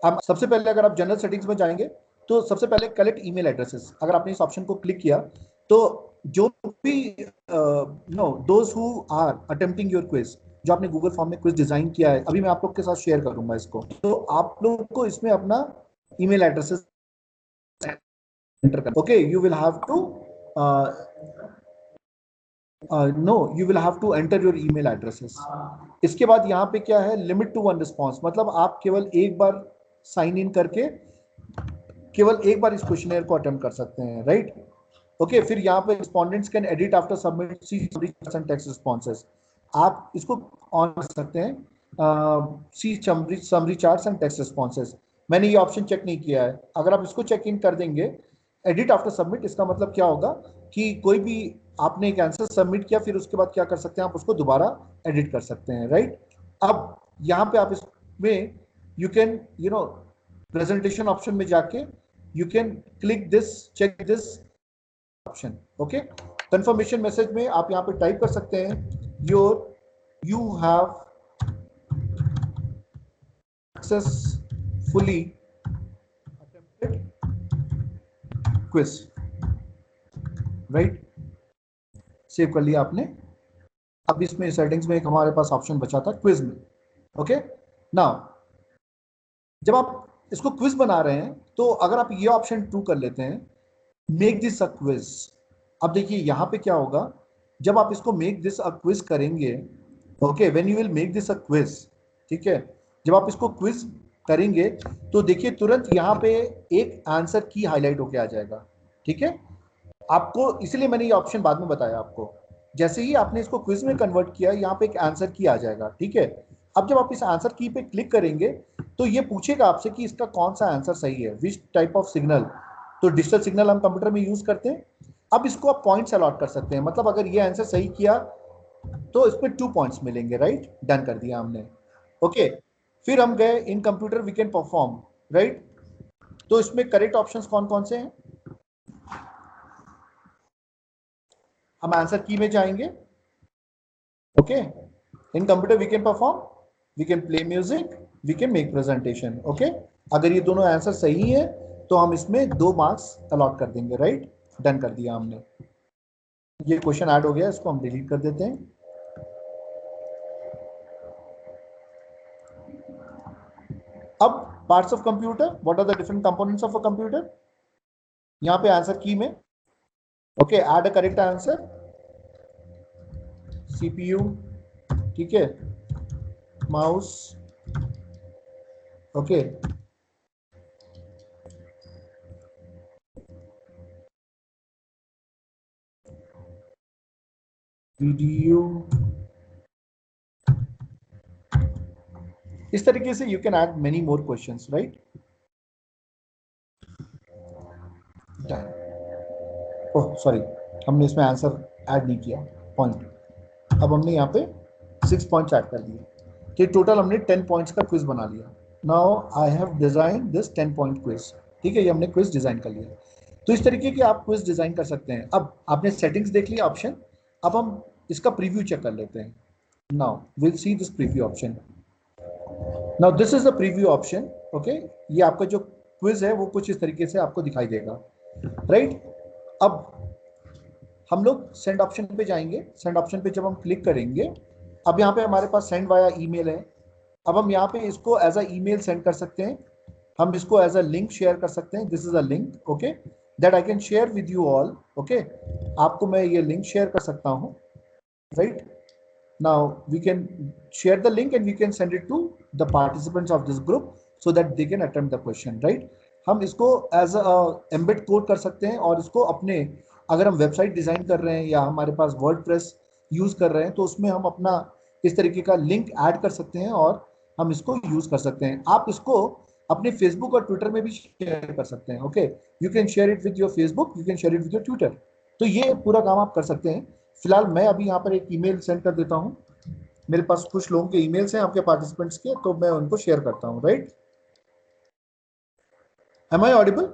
आप सबसे पहले अगर आप जनरल सेटिंग्स में जाएंगे तो सबसे पहले कलेक्ट ईमेल एड्रेसेस, अगर आपने इस ऑप्शन को क्लिक किया तो जो भी no those who are attempting your quiz, जो आपने गूगल फॉर्म में क्विज डिजाइन किया है, अभी मैं आप लोग के साथ शेयर करूंगा इसको, तो आप लोग को इसमें अपना ईमेल एड्रेसेस एंटर करना। Okay, you will have to know, you will have to enter your email addresses. इसके बाद यहाँ पे क्या है, लिमिट टू 1 रिस्पॉन्स, मतलब आप केवल एक बार साइन इन करके केवल एक बार इस क्वेश्चनर को अटेम्प्ट कर सकते हैं, राइट। ओके, फिर यहाँ पे respondents can edit after submit see text responses, आप इसको ऑन कर सकते हैं, see summary charts and text responses. मैंने ये ऑप्शन चेक नहीं किया है, अगर आप इसको चेक इन कर देंगे एडिट आफ्टर सबमिट, इसका मतलब क्या होगा कि कोई भी आपने एक आंसर सबमिट किया, फिर उसके बाद क्या कर सकते हैं, आप उसको दोबारा एडिट कर सकते हैं, राइट। अब यहाँ पे आप इसमें you can you know presentation option में जाके you can click this, check this option. Okay, confirmation message में आप यहाँ पे टाइप कर सकते हैं you have successfully attempted quiz, right. Save कर लिया आपने। अब इसमें सेटिंग्स में एक हमारे पास ऑप्शन बचा था क्विज में। ओके, नाउ जब आप इसको क्विज बना रहे हैं तो अगर आप ये ऑप्शन ट्रू कर लेते हैं, मेक दिस अ क्विज, अब देखिए यहाँ पे क्या होगा, जब आप इसको मेक दिस अ क्विज करेंगे, okay, when you will make this a quiz, ठीक है, जब आप इसको क्विज करेंगे तो देखिए तुरंत यहाँ पे एक आंसर की हाईलाइट होके आ जाएगा, ठीक है। आपको इसलिए मैंने ये ऑप्शन बाद में बताया आपको, जैसे ही आपने इसको क्विज में कन्वर्ट किया यहाँ पे एक आंसर की आ जाएगा, ठीक है। अब जब आप इस आंसर की पे क्लिक करेंगे तो ये पूछेगा आपसे कि इसका कौन सा आंसर सही है, विच टाइप ऑफ सिग्नल, तो डिजिटल सिग्नल हम कंप्यूटर में यूज करते हैं। अब इसको आप पॉइंट्स अलॉट कर सकते हैं, मतलब अगर ये आंसर सही किया तो इस पर 2 पॉइंट्स मिलेंगे, राइट, डन कर दिया हमने। ओके, फिर हम गए in computer we can perform, right, तो इसमें करेक्ट ऑप्शंस कौन कौन से हैं, हम आंसर की में जाएंगे। Okay, in computer we can perform, we can play music, we can make presentation. Okay, अगर ये दोनों आंसर सही है तो हम इसमें 2 मार्क्स अलॉट कर देंगे, राइट, डन कर दिया हमने। ये क्वेश्चन ऐड हो गया, इसको हम डिलीट कर देते हैं। अब parts of computer, what are the different components of a computer, यहाँ पे आंसर की में, okay, add a correct answer, CPU, ठीक है, माउस, ओके, वीडियो, इस तरीके से you can add many more questions, right. Oh sorry, हमने इसमें आंसर ऐड नहीं किया, पॉइंट, अब हमने यहाँ पे 6 पॉइंट्स ऐड कर दिए, कि टोटल हमने 10 पॉइंट्स का क्विज बना लिया। Now I have design this 10 point quiz, ठीक है, ये हमने क्विज डिजाइन कर लिया। तो इस तरीके के आप क्विज डिजाइन कर सकते हैं। अब आपने सेटिंग्स देख लिया ऑप्शन, अब हम इसका प्रीव्यू चेक कर लेते हैं। Now will see this preview option, now this is the preview option. Okay, ये आपका जो क्विज है वो कुछ इस तरीके से आपको दिखाई देगा, राइट। अब हम लोग सेंड ऑप्शन पे जाएंगे, सेंड ऑप्शन पे जब हम क्लिक करेंगे, अब यहाँ पे हमारे पास सेंड वाया ईमेल है। अब हम यहाँ पे इसको एज अ ईमेल सेंड कर सकते हैं, हम इसको एज अ लिंक शेयर कर सकते हैं, this is a link, okay, that I can share with you all. Okay, आपको मैं ये लिंक शेयर कर सकता हूँ, right. Now we can share the link and we can send it to the participants of this group so that they can attempt the question, right? हम इसको as embed code कर सकते हैं और इसको अपने, अगर हम वेबसाइट डिजाइन कर रहे हैं या हमारे पास वर्डप्रेस यूज कर रहे हैं तो उसमें हम अपना इस तरीके का लिंक ऐड कर सकते हैं और हम इसको यूज कर सकते हैं। आप इसको अपने फेसबुक और ट्विटर में भी शेयर कर सकते हैं। Okay, you can share it with your Facebook, you can share it with your Twitter. तो ये पूरा काम आप कर सकते हैं। फिलहाल मैं अभी यहाँ पर एक ईमेल सेंड कर देता हूँ, मेरे पास कुछ लोगों के ईमेल्स हैं आपके पार्टिसिपेंट्स के, तो मैं उनको शेयर करता हूँ। Right, am I audible?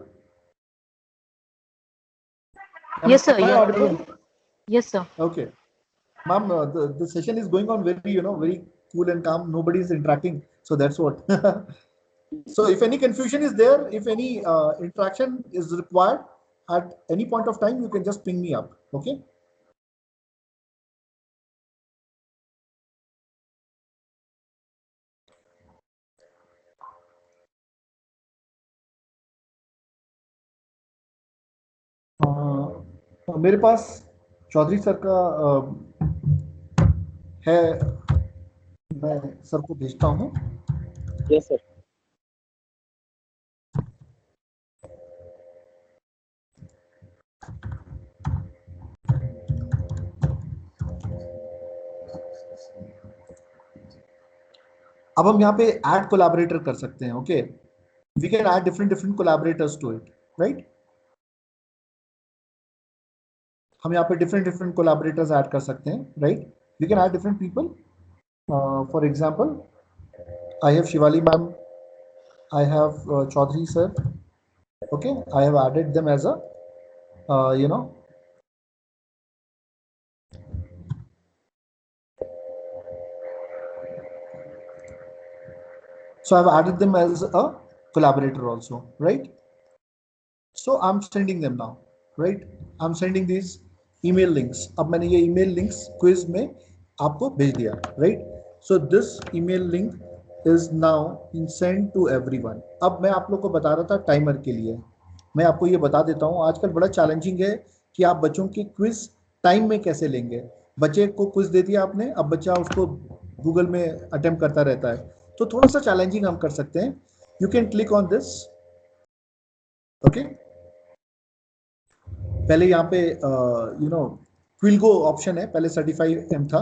Yes sir, Am I audible? yes sir. Okay, ma'am, the session is going on very, very cool and calm, nobody is interacting, so that's what. So if any confusion is there, if any interaction is required at any point of time, you can just ping me up. Okay, मेरे पास Chaudhary sir का है, मैं sir को भेजता हूँ। Yes sir. अब हम यहाँ पे ऐड कोलैबोरेटर कर सकते हैं। Okay, we can add different collaborators to it, right? हम यहाँ पे डिफरेंट कोलैबोरेटर्स ऐड कर सकते हैं, right? We can add different people. For example, I have Shivali ma'am, I have Chaudhary sir. Okay, I have added them as a, so I've added them as a collaborator also, right? So I'm sending them now, right? I'm sending these email links. अब मैंने ये email links quiz में आपको भेज दिया, right? So this email link is now been sent to everyone. अब मैं आप लोग को बता रहा था टाइमर के लिए, मैं आपको ये बता देता हूँ, आजकल बड़ा चैलेंजिंग है कि आप बच्चों की क्विज टाइम में कैसे लेंगे। बच्चे को क्विज दे दिया आपने, अब बच्चा उसको गूगल में अटेम्प्ट करता रहता है, तो थोड़ा सा चैलेंजिंग हम कर सकते हैं। You can click on this. Okay, पहले यहाँ पे क्विलगो ऑप्शन है, पहले सर्टिफाइड एम था,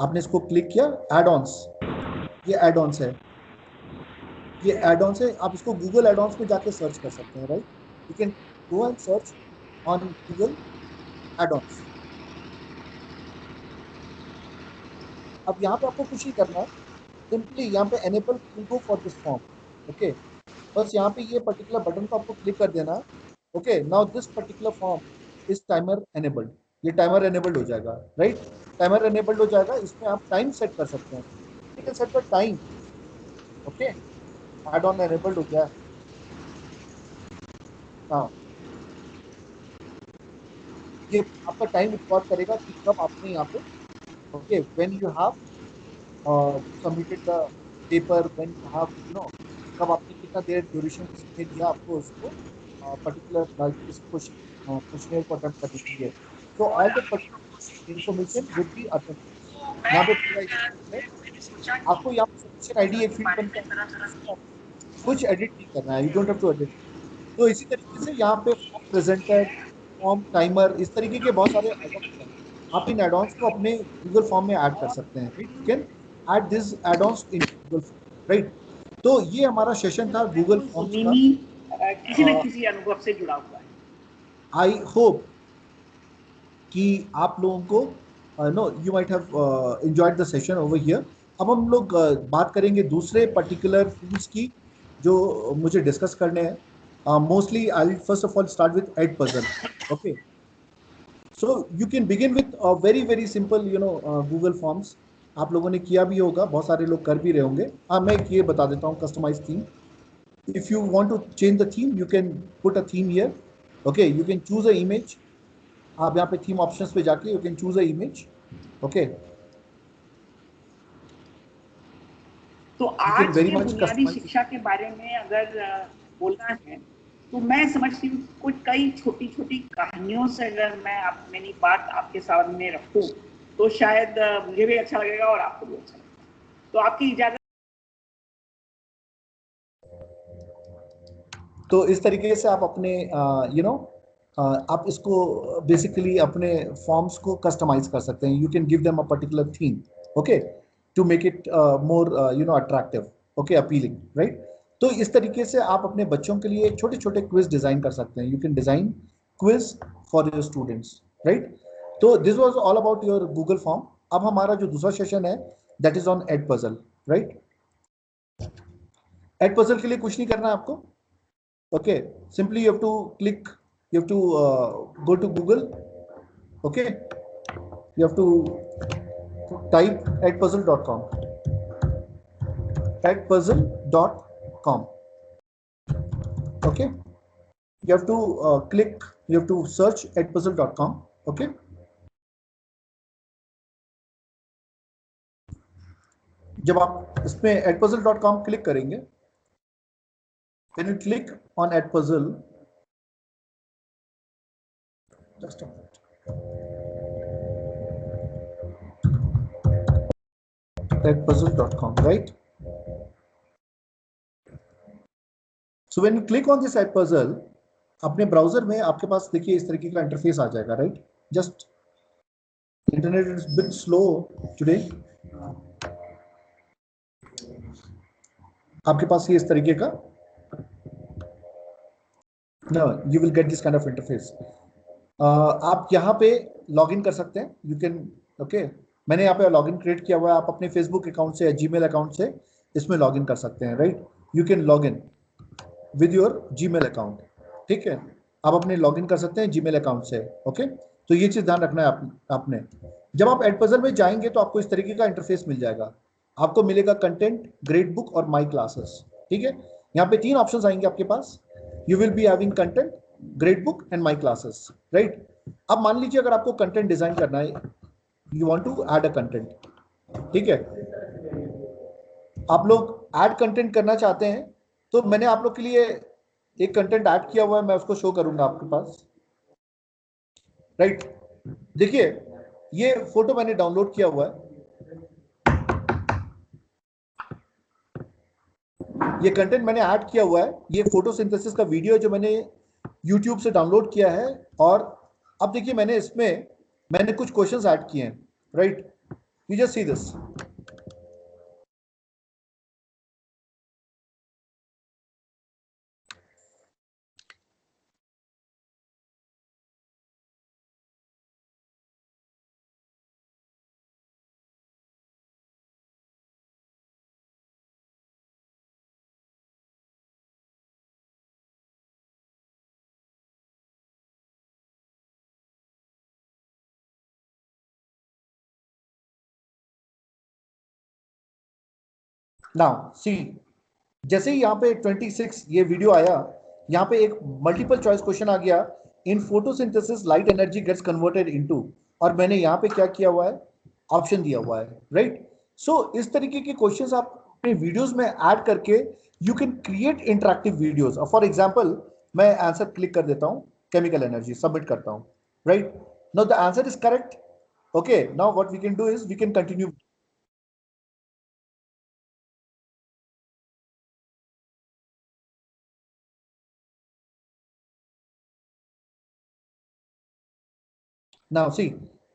आपने इसको क्लिक किया। एड ऑन्स, ये एड ऑन्स है, ये एड ऑन्स है, आप इसको गूगल एड ऑन्स में जाके सर्च कर सकते हैं, right? You can go and search on Google add ons. अब यहाँ पे आपको कुछ नहीं करना है, सिंपली यहाँ पे enable Quilgo for this form. Okay, बस यहाँ पे ये पर्टिकुलर बटन को आपको क्लिक कर देना है। Okay, now this particular form is timer enabled, ये टाइमर एनेबल्ड हो जाएगा, राइट? टाइमर एनेबल्ड हो जाएगा, इसमें आप टाइम सेट कर सकते हैं, you can set the time. Okay, add on enabled हो गया। हाँ, ये आपका टाइम रिकॉर्ड करेगा कि कब आपने यहाँ पे, okay, when you have submitted the paper, when you have कब आपने कितना देर ड्यूरेशन किसने दिया आपको उसको पर्टिकुलर इस क्वेश्चन को अटेम्प्ट करने के लिए। तो all the particular information will be attempted. यहाँ पे पूरा आपको यहाँ पे सबमिशन आईडी एक फील्ड बनता है, कुछ एडिट नहीं करना है, you don't have to edit. तो इसी तरीके से यहाँ पे फॉर्म प्रेजेंटर, फॉर्म टाइमर, इस तरीके के बहुत सारे एडॉन्स हैं, आप इन एडॉन्स को अपने गूगल फॉर्म में ऐड कर सकते हैं। You can add this add-ons in Google form, right? तो ये हमारा सेशन था गूगल फॉर्म्स का, किसी न किसी अनुभव से जुड़ा हुआ है। आई होप कि आप लोगों को no you might have enjoyed the session over here. अब हम लोग बात करेंगे दूसरे पर्टिकुलर टूल्स की जो मुझे डिस्कस करने हैं। Mostly I'll first of all start with Edpuzzle. Okay, so you can begin with a very simple Google Forms. आप लोगों ने किया भी होगा, बहुत सारे लोग कर भी रहे होंगे। हाँ, मैं ये बता देता हूँ, customize theme. If you want to change the theme, you can put a theme here. Okay, you can choose a image. आप यहाँ पे theme options पे जाके you can choose a image. Okay. तो आज के बुनियादी शिक्षा के बारे में अगर बोलना है तो मैं समझती हूँ कुछ कई छोटी छोटी कहानियों से अगर मैं मेरी बात आपके सामने रखूं तो शायद मुझे भी अच्छा लगेगा और आपको भी अच्छा लगेगा। तो आपकी इजाजत तो इस तरीके से आप अपने आप इसको बेसिकली अपने फॉर्म्स को कस्टमाइज कर सकते हैं. You can give them a particular theme, okay, to make it more attractive, okay, appealing, right. तो इस तरीके से आप अपने बच्चों के लिए छोटे छोटे क्विज डिजाइन कर सकते हैं. You can design quiz for your students, right. तो this was all about your Google form. अब हमारा जो दूसरा सेशन है that is on Edpuzzle, right. Edpuzzle के लिए कुछ नहीं करना है आपको. Okay, simply you have to click, you have to go to Google, okay, you have to type edpuzzle.com, edpuzzle.com, okay, you have to click, you have to search edpuzzle.com, okay. जब आप इसमें edpuzzle.com क्लिक करेंगे, when you click on Edpuzzle, just a minute, edpuzzle.com, right? So when you click on this Edpuzzle, अपने browser में आपके पास देखिए इस तरीके का इंटरफेस आ जाएगा, right. Just internet is bit slow today. आपके पास ये इस तरीके का No, you will get this kind of interface. आप यहाँ पे लॉगिन कर सकते हैं. You can, okay. मैंने यहाँ पे लॉगिन क्रिएट किया हुआ है. आप अपने फेसबुक अकाउंट से या जीमेल अकाउंट से इसमें लॉगिन कर सकते हैं, right. You can login with your Gmail account, ठीक है. आप अपने लॉगिन कर सकते हैं जीमेल अकाउंट से, ओके. तो ये चीज़ ध्यान रखना है आपने. जब आप एडपजल में जाएंगे तो आपको इस तरीके का इंटरफेस मिल जाएगा. आपको मिलेगा कंटेंट, ग्रेड बुक और माई क्लासेस, ठीक है. यहाँ पे 3 ऑप्शन आएंगे आपके पास. You will be having content, gradebook and my classes, right? अब मान लीजिए अगर आपको कंटेंट डिजाइन करना है, you want to add a content, ठीक है. आप लोग ऐड कंटेंट करना चाहते हैं तो मैंने आप लोग के लिए एक कंटेंट ऐड किया हुआ है, मैं उसको शो करूंगा आपके पास, राइट. देखिए ये फोटो मैंने डाउनलोड किया हुआ है. ये कंटेंट मैंने ऐड किया हुआ है. ये फोटोसिंथेसिस का वीडियो जो मैंने YouTube से डाउनलोड किया है. और अब देखिए मैंने कुछ क्वेश्चंस ऐड किए हैं, right. You just see this. Now see, जैसे ही यहाँ पे 26 ये वीडियो आया, यहाँ पे एक मल्टीपल चॉइस क्वेश्चन आ गया. In photosynthesis light energy gets converted into, और मैंने यहाँ पे क्या किया हुआ है, ऑप्शन दिया हुआ है, राइट. सो इस तरीके के क्वेश्चंस आप अपने वीडियोस में ऐड करके you can create interactive videos. For example मैं आंसर क्लिक कर देता हूँ, केमिकल एनर्जी, सबमिट करता हूँ, right. Now the answer is correct, okay. Now what we can do is we can continue. Now see,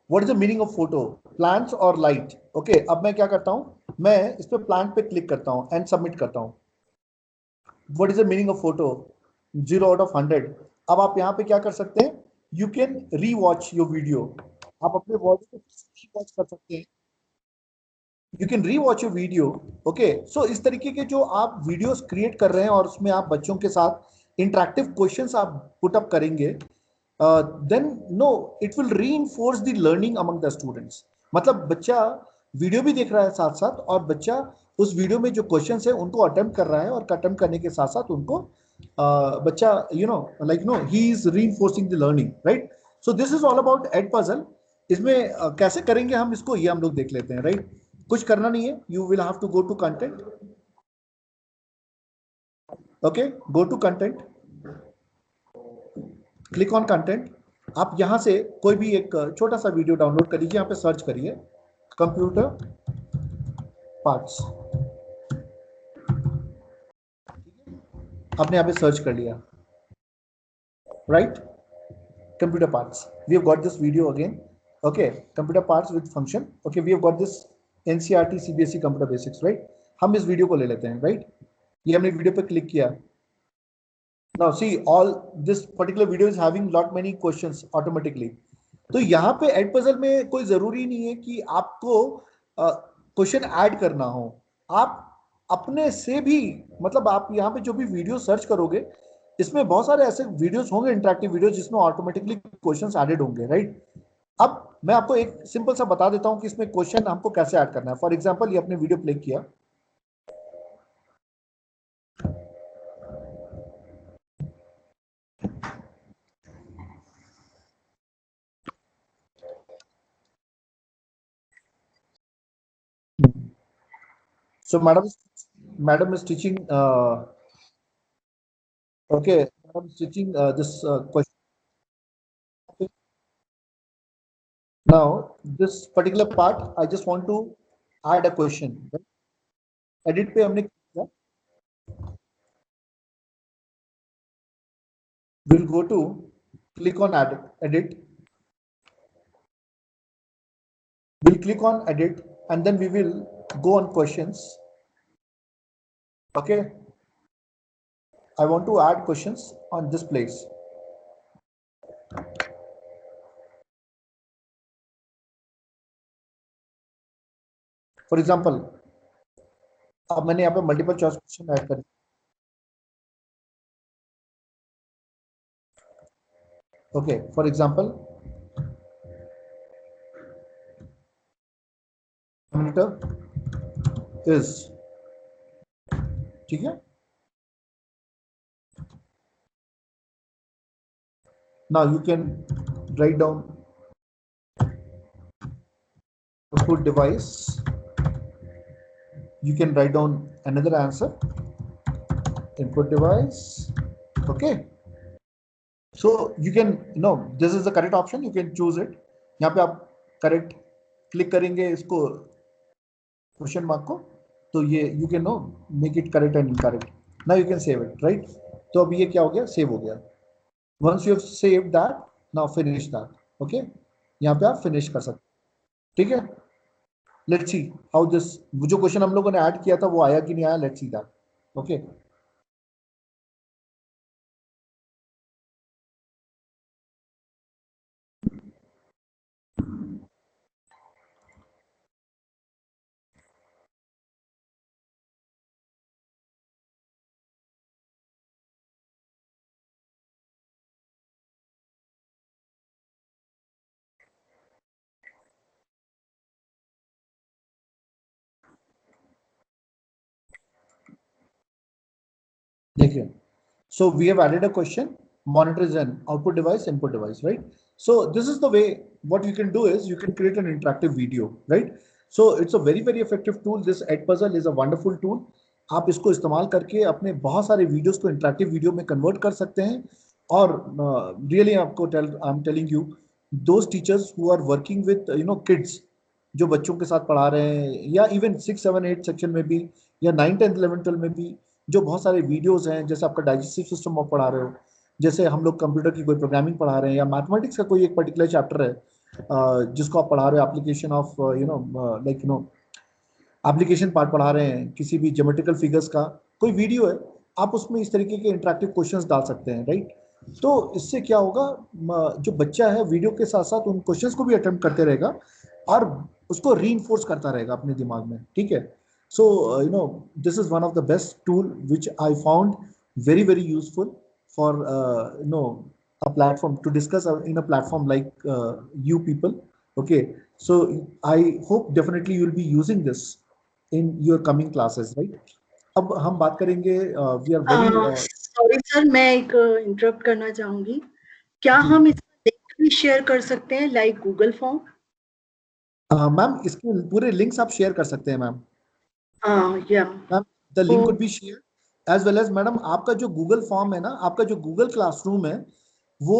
what is the meaning of photo? Plants or light? Okay, अब मैं क्या करता हूँ, मैं इस पे प्लांट पे क्लिक करता हूँ एंड सबमिट करता हूँ. What is the meaning of photo? 0 out of 100. अब आप यहाँ पे क्या कर सकते हैं, you can re-watch your video. आप अपने वीडियो को re-watch कर सकते हैं. You can re-watch your video. Okay, so इस तरीके के जो आप वीडियोस क्रिएट कर रहे हैं और उसमें आप बच्चों के साथ इंटरेक्टिव क्वेश्चंस आप पुट अप करेंगे, then no, it will reinforce the learning among the students. मतलब बच्चा वीडियो भी देख रहा है साथ साथ, और बच्चा उस वीडियो में जो क्वेश्चंस है उनको अटेम्प्ट कर रहा है, और अटेम्प्ट करने के साथ साथ उनको बच्चा he is reinforcing the learning, right? So this is all about Edpuzzle. इसमें कैसे करेंगे हम इसको, ये हम लोग देख लेते हैं, राइट. कुछ करना नहीं है. You will have to go to content. Okay, go to content. Click on content. आप यहां से कोई भी एक छोटा सा वीडियो डाउनलोड कर लीजिए. यहाँ पे सर्च करिए कंप्यूटर पार्ट्स. आपने यहाँ पे सर्च कर लिया, right? Computer parts, we have got this video again, okay, computer parts with function, okay, we have got this NCERT CBSE computer basics, right? हम इस वीडियो को ले लेते हैं, राइट? ये हमने वीडियो पे क्लिक किया. Now see, all this particular video is having lot many questions automatically. तो यहाँ पे एडपजल में कोई जरूरी नहीं है कि आपको क्वेश्चन ऐड करना हो. आप अपने से भी, मतलब आप यहाँ पे जो भी वीडियो सर्च करोगे, इसमें बहुत सारे ऐसे वीडियोस होंगे, इंटरेक्टिव वीडियोस, जिसमें ऑटोमेटिकली क्वेश्चंस ऐडेड होंगे, राइट? अब मैं आपको एक सिंपल सा बता देता हूँ कि इसमें क्वेश्चन हमको कैसे ऐड करना है. फॉर एग्जाम्पल, ये अपने वीडियो प्ले किया, so madam is teaching okay, madam is teaching this question. Now this particular part I just want to add a question, right? Edit पे हमने किया, we'll go to click on edit, we'll click on edit, and then we will go on questions. Okay, I want to add questions on this place. For example, अब मैंने यहाँ पे multiple choice question add कर. Okay, for example, parameter is, ठीक है? Now you can write down output device. You can write down another answer, input device. Okay. So you can, this is the correct option. You can choose it. यहाँ पे आप correct click करेंगे इसको question mark को, तो ये you can make it correct and incorrect. Now you can save it, right? तो अब ये क्या हो गया? Save हो गया. Once you have saved that, now finish that. Okay, यहाँ पे आप finish कर सकते, ठीक है? Let's see how this, जो क्वेश्चन हम लोगों ने ऐड किया था वो आया कि नहीं आया. Let's see that. Okay. देखिए, so we have added a question, monitor is an output device, input device, right? So this is the way. What you can do is you can create an interactive video, right? So it's a very effective tool. This Edpuzzle is a wonderful tool. आप इसको इस्तेमाल करके अपने बहुत सारे videos को interactive video में convert कर सकते हैं. और रियली आपको I am telling you, those teachers who are working with kids, जो बच्चों के साथ पढ़ा रहे हैं, या इवन 6, 7, 8 सेक्शन में भी, या 9, 10, 11, 12 में भी, जो बहुत सारे वीडियोस हैं, जैसे आपका डाइजेस्टिव सिस्टम आप पढ़ा रहे हो, जैसे हम लोग कंप्यूटर की कोई प्रोग्रामिंग पढ़ा रहे हैं, या मैथमेटिक्स का कोई एक पर्टिकुलर चैप्टर है जिसको आप पढ़ा रहे हो, एप्लीकेशन ऑफ एप्लीकेशन पार्ट पढ़ा रहे हैं, किसी भी ज्योमेट्रिकल फिगर्स का कोई वीडियो है, आप उसमें इस तरीके के इंटरेक्टिव क्वेश्चंस डाल सकते हैं, राइट? तो इससे क्या होगा, जो बच्चा है वीडियो के साथ साथ उन क्वेश्चंस को भी अटेम्प्ट करते रहेगा और उसको रीइंफोर्स करता रहेगा अपने दिमाग में, ठीक है? So this is one of the best tool which I found very useful for a platform to discuss in a platform like you people. Okay, so I hope definitely you will be using this in your coming classes, right? अब हम बात करेंगे, we are very sorry sir, मैं एक interrupt करना चाहूंगी. क्या हम इसका लिंक भी शेयर कर सकते हैं लाइक गूगल फॉर्म? मैम इसके पूरे लिंक्स आप शेयर कर सकते हैं ma'am. Ma'am the link could be share as well as madam आपका जो गूगल फॉर्म है ना, आपका जो गूगल क्लासरूम है वो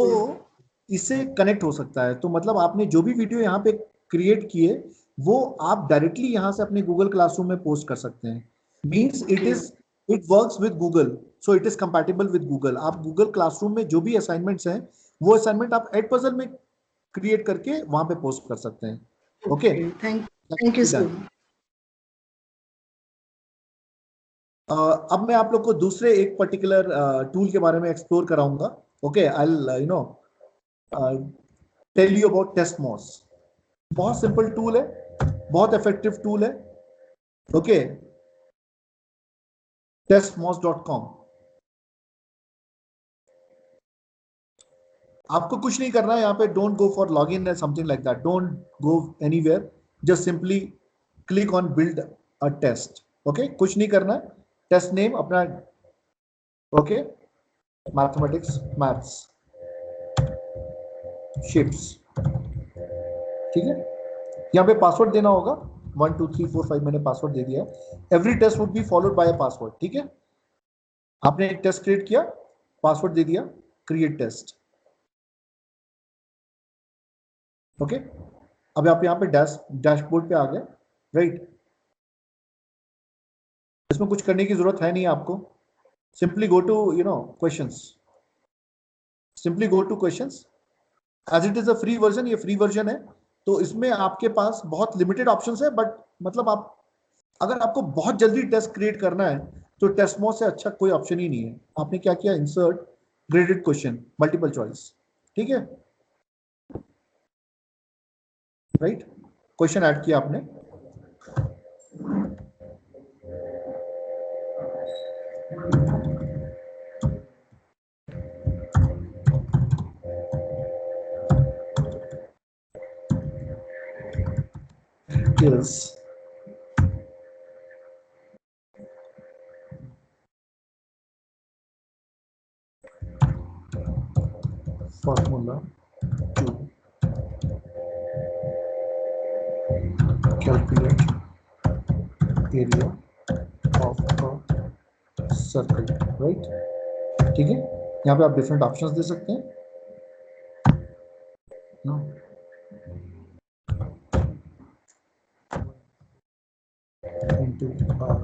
इससे कनेक्ट हो सकता है. तो मतलब आपने जो भी वीडियो यहाँ पे क्रिएट किए वो आप डायरेक्टली यहाँ से अपने गूगल क्लासरूम में पोस्ट कर सकते हैं. Means it is it works with Google, so it is compatible with Google. आप गूगल क्लासरूम में जो भी असाइनमेंट्स हैं वो असाइनमेंट आप एडपजल में क्रिएट करके वहां पे पोस्ट कर सकते हैं। Okay, thank you so much. अब मैं आप लोग को दूसरे एक पर्टिकुलर टूल के बारे में एक्सप्लोर कराऊंगा। Okay, I will tell you about Testmoz. बहुत सिंपल टूल है, बहुत इफेक्टिव टूल है। Okay, testmos.com। आपको कुछ नहीं करना है यहाँ पे, don't go for log in something like that, don't go anywhere, just simply click on build a test. Okay, कुछ नहीं करना है, टेस्ट नेम अपना, ओके, मैथमेटिक्स, मैथ्स, शिप्स, ठीक है। यहाँ पे पासवर्ड देना होगा, 1 2 3 4 5 मैंने पासवर्ड दे दिया है। Every test would be followed by a password, ठीक है। आपने एक टेस्ट क्रिएट किया, पासवर्ड दे दिया, क्रिएट टेस्ट। ओके, अब आप यहाँ पे डैशबोर्ड पे आ गए, राइट। इसमें कुछ करने की जरूरत है नहीं आपको, simply go to questions, simply go to questions. As it is a free version, ये फ्री वर्जन है, तो इसमें आपके पास बहुत लिमिटेड ऑप्शंस है, बट मतलब आप अगर आपको बहुत जल्दी टेस्ट क्रिएट करना है तो टेस्टमॉस से अच्छा कोई ऑप्शन ही नहीं है। आपने क्या किया, insert graded question, multiple choice, ठीक है, राइट। क्वेश्चन ऐड किया आपने, is formula to calculate area of a circle, right। ठीक है, यहाँ पे आप डिफरेंट ऑप्शंस दे सकते हैं। no. into r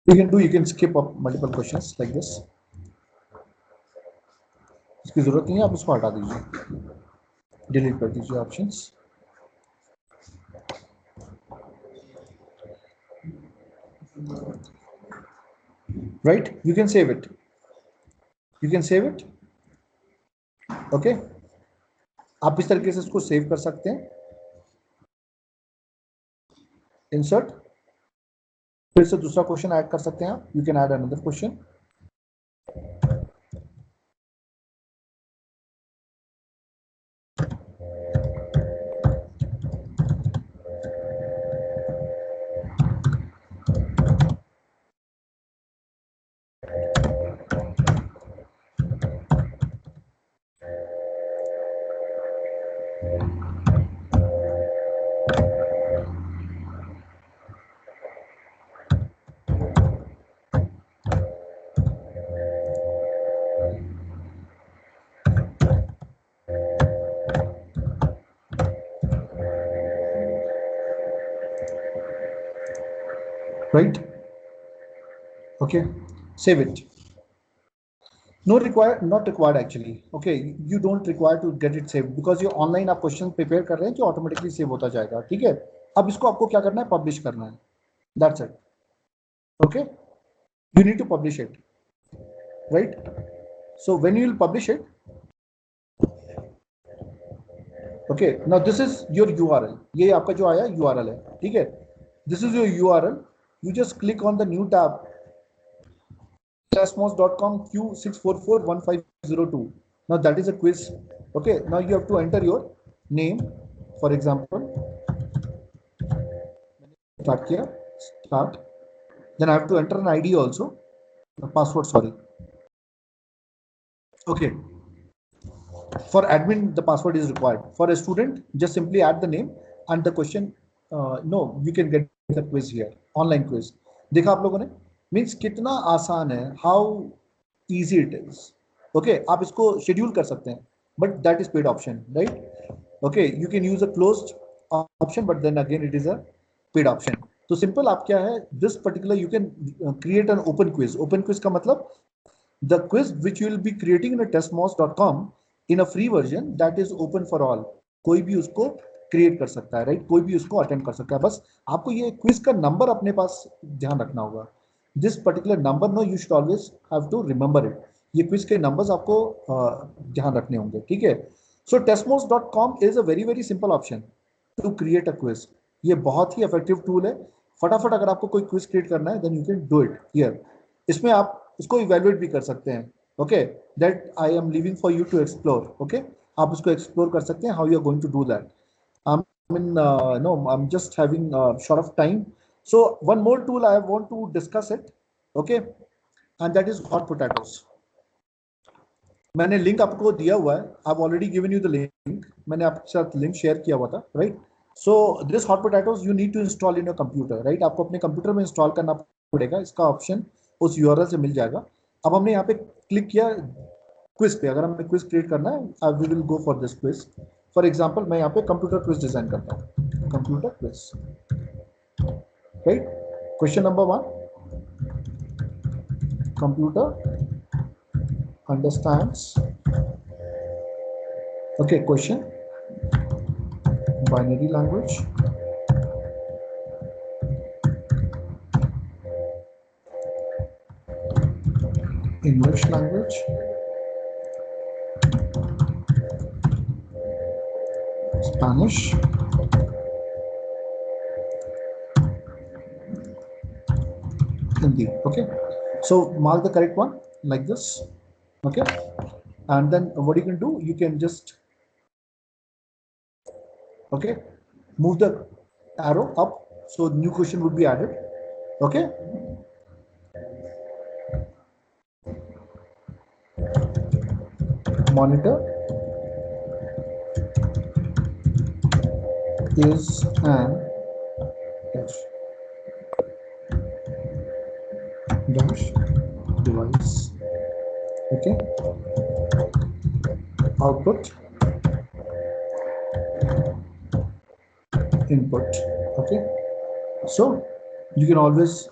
okay, to you can skip up multiple questions like this, इसकी जरूरत नहीं है, आप इसको हटा दीजिए, डिलीट कर दीजिए options. right, you can save it, okay। आप इस तरीके से इसको सेव कर सकते हैं। इंसर्ट, फिर से दूसरा क्वेश्चन ऐड कर सकते हैं आप, you can add another question. right, okay, save it। not required actually, okay, you don't require to get it saved because ये ऑनलाइन आप क्वेश्चन प्रिपेयर कर रहे हैं कि ऑटोमेटिकली सेव होता जाएगा, ठीक है। अब इसको आपको क्या करना है, पब्लिश करना है, that's it, okay. you need to publish it, right। so when you will publish it, okay, now this is your URL, ये आपका जो आया URL है, ठीक है। this is your URL, you just click on the new tab, testmos.com Q6441502, now that is a quiz, okay। now you have to enter your name, for example, start, then I have to enter an ID also, password, sorry, okay। for admin the password is required, for a student just simply add the name and the question, no, you can get the quiz here, online quiz। देखा आप लोगों ने, means कितना आसान है, how easy it is, okay आप इसको schedule कर सकते हैं, but that is paid option, right? Okay you can use a closed option, but then again it is a paid option. तो सिंपल आप क्या है, this particular you can create an open quiz. Open quiz का मतलब the quiz which you will be creating in a testmouse.com in a free version that is open for all. कोई भी उसको create कर सकता है, राइट? कोई भी उसको अटेंड कर सकता है. बस आपको ये क्विज का नंबर अपने पास ध्यान रखना होगा. This particular number no you should always have to remember it. ये क्विज के नंबर्स आपको ध्यान रखने होंगे, ठीक है? So testmouse.com is a very very simple option to create a quiz. ये बहुत ही इफेक्टिव टूल है. फटाफट अगर आपको कोई क्विज क्रिएट करना है then you can do it here. इसमें आप उसको इवेल्युएट भी कर सकते हैं. Okay that I am leaving for you to explore. Okay आप उसको एक्सप्लोर कर सकते हैं, how you are going to do that. I mean no I am just having short of time. So one more tool I want to discuss it. Okay and that is hot potatoes. मैंने link आपको दिया हुआ है. I have already given you the link. मैंने आपके साथ link share किया हुआ था, right? So this hot potatoes you need to install in your computer, right? आपको अपने कंप्यूटर में इंस्टॉल करना पड़ेगा. इसका ऑप्शन उस यूआरएल से मिल जाएगा. अब हमने यहाँ पे क्लिक किया क्विज पे. अगर हमें क्विज क्रिएट करना है, we will go for this quiz. For example मैं यहाँ पे कंप्यूटर क्विज डिजाइन करता हूँ. Computer quiz, right? Question number 1, computer understands. Okay question, binary language, English language, Spanish, Hindi. Okay, so mark the correct one like this. Okay, and then what you can do, you can just move the arrow up so new question would be added. Okay, monitor is an dash device. Okay, output, input. Okay, so you can always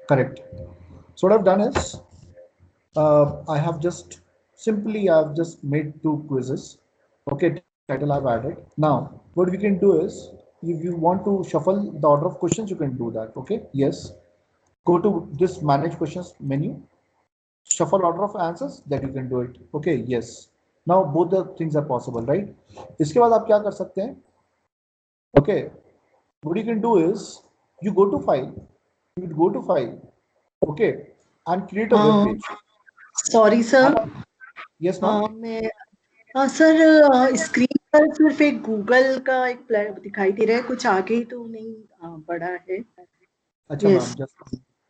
correct. So what I've done is I have just made 2 quizzes. Okay, title I've added. Now what we can do is, if you want to shuffle the order of questions, you can do that. Okay, yes, go to this manage questions menu, shuffle order of answers, that you can do it. Okay, yes, now both the things are possible, right? इसके बाद आप क्या कर सकते हैं? Okay, what you can do is you go to file, okay, and create a web page. Sorry sir. Yes ma'am. मैं sir screen पर सिर्फ एक गूगल का एक दिखाई दे रहा है, कुछ आगे तो नहीं बढ़ा है. अच्छा ma'am,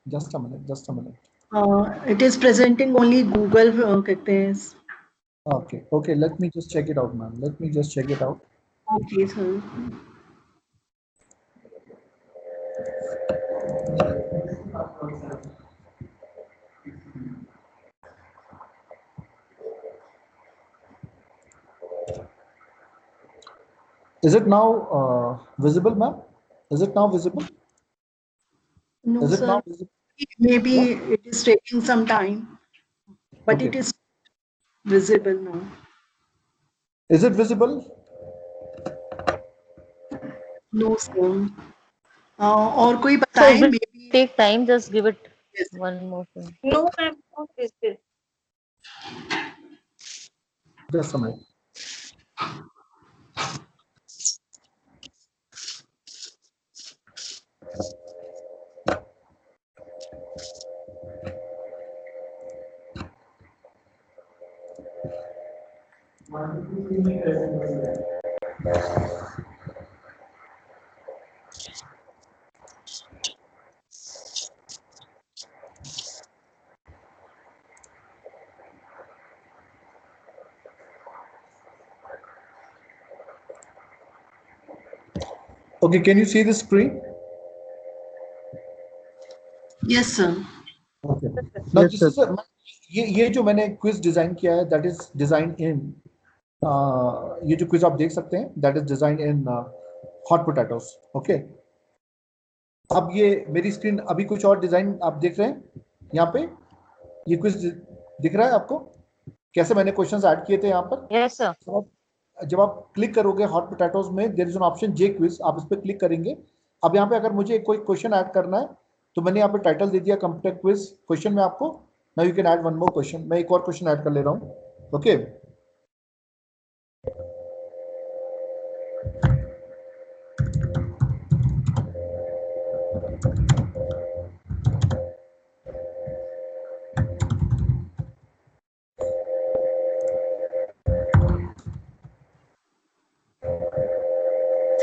just a minute. It is presenting only Google कहते हैं. Okay, let me just check it out ma'am. Okay sir. Is it now visible, ma'am? Is it now visible? No, Is it sir. now visible? Maybe it is taking some time, but Okay. it is visible now. Is it visible? No, sir. और कोई बताएं? So it Maybe will take time. Just give it yes. one more thing. No, ma'am, not this. Just a minute. Okay, can you see the screen? Yes, sir. Okay. Now Yes, this sir. is ये जो मैंने quiz design किया है, that is design इन, ये जो quiz आप देख सकते हैं, that is design in hot potatoes. Okay, अब ये मेरी स्क्रीन, अभी कुछ और डिजाइन आप देख रहे हैं यहाँ पे, ये क्विज दिख रहा है आपको, कैसे मैंने क्वेश्चंस ऐड किए थे यहाँ पर? Yes sir. जब आप क्लिक करोगे हॉट पोटैटोस में, there is an option J quiz, आप इस पर क्लिक करेंगे। अब यहाँ पे अगर मुझे कोई क्वेश्चन ऐड करना है तो मैंने यहाँ पे टाइटल दे दिया कंप्यूटर क्विज क्वेश्चन में आपको। Now you can add one more question. मैं एक और क्वेश्चन ऐड कर ले रहा हूँ। Okay,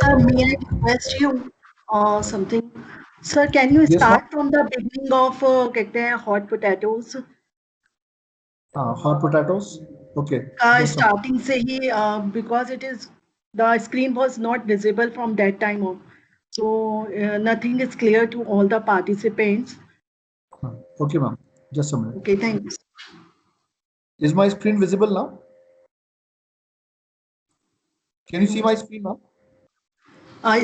Sir, may I request you something? Sir, can you Yes, start from the beginning of कहते हैं hot potatoes? hot potatoes. Okay. Starting से ही because it is the screen was not visible from that time on, so nothing is clear to all the participants. Okay, ma'am. Just a minute. Okay, thanks. Is my screen visible now? Can you see my screen now?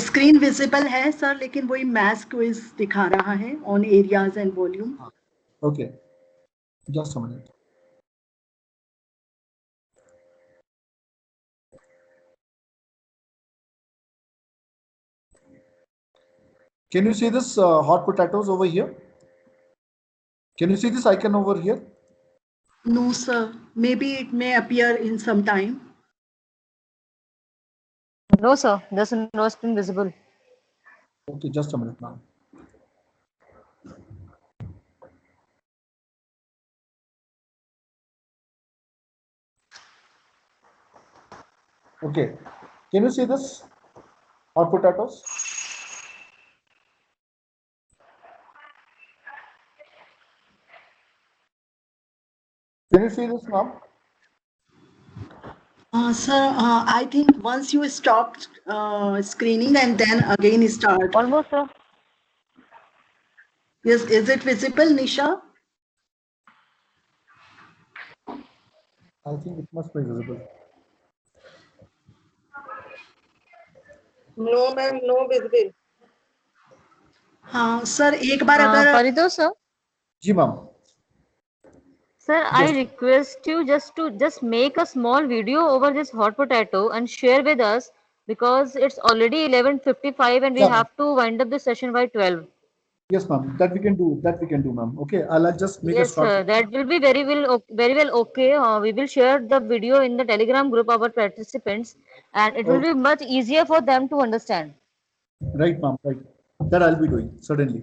Screen visible है sir, लेकिन वही maths quiz दिखा रहा है on areas and volume. Okay, just a minute. Can you see this hot potatoes over here? Can you see this icon over here? No sir, maybe it may appear in some time. No sir, there's no screen visible. Okay, just a minute now. Okay, can you see this hot potatoes? Can you see this now? Sir, I think once you stopped screening and then again start. Almost sir. Yes, is it visible, Nisha? I think it must be visible. No ma'am, no visible. हाँ सर, एक बार अगर Parithosh sir. जी ma'am. Sir, I request you just make a small video over this hot potato and share with us, because it's already 11:55 and we have to wind up the session by 12. Yes, ma'am. That we can do. That we can do, ma'am. Okay, I'll just make a Yes, short. sir. That will be very well okay. We will share the video in the Telegram group of our participants, and it will be much easier for them to understand. Right, ma'am. Right. That I'll be doing certainly.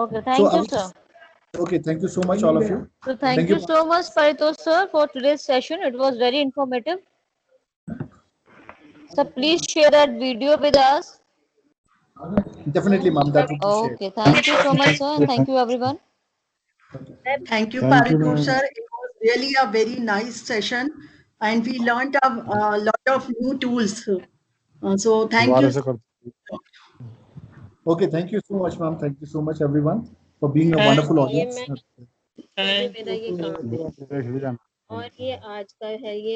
Okay. Thank you, sir. Okay, thank you so much, all of you. So thank you so much, Paritosh sir, for today's session. It was very informative. So please share that video with us. Definitely, ma'am. That would be shared. Okay. Thank you so much, sir, and thank you, everyone. Thank you, Paritosh sir. It was really a very nice session, and we learned a lot of new tools. So thank you. Okay, thank you so much, ma'am. Thank you so much, everyone, for being a wonderful audience. मेरा ये काम है और ये आज का है ये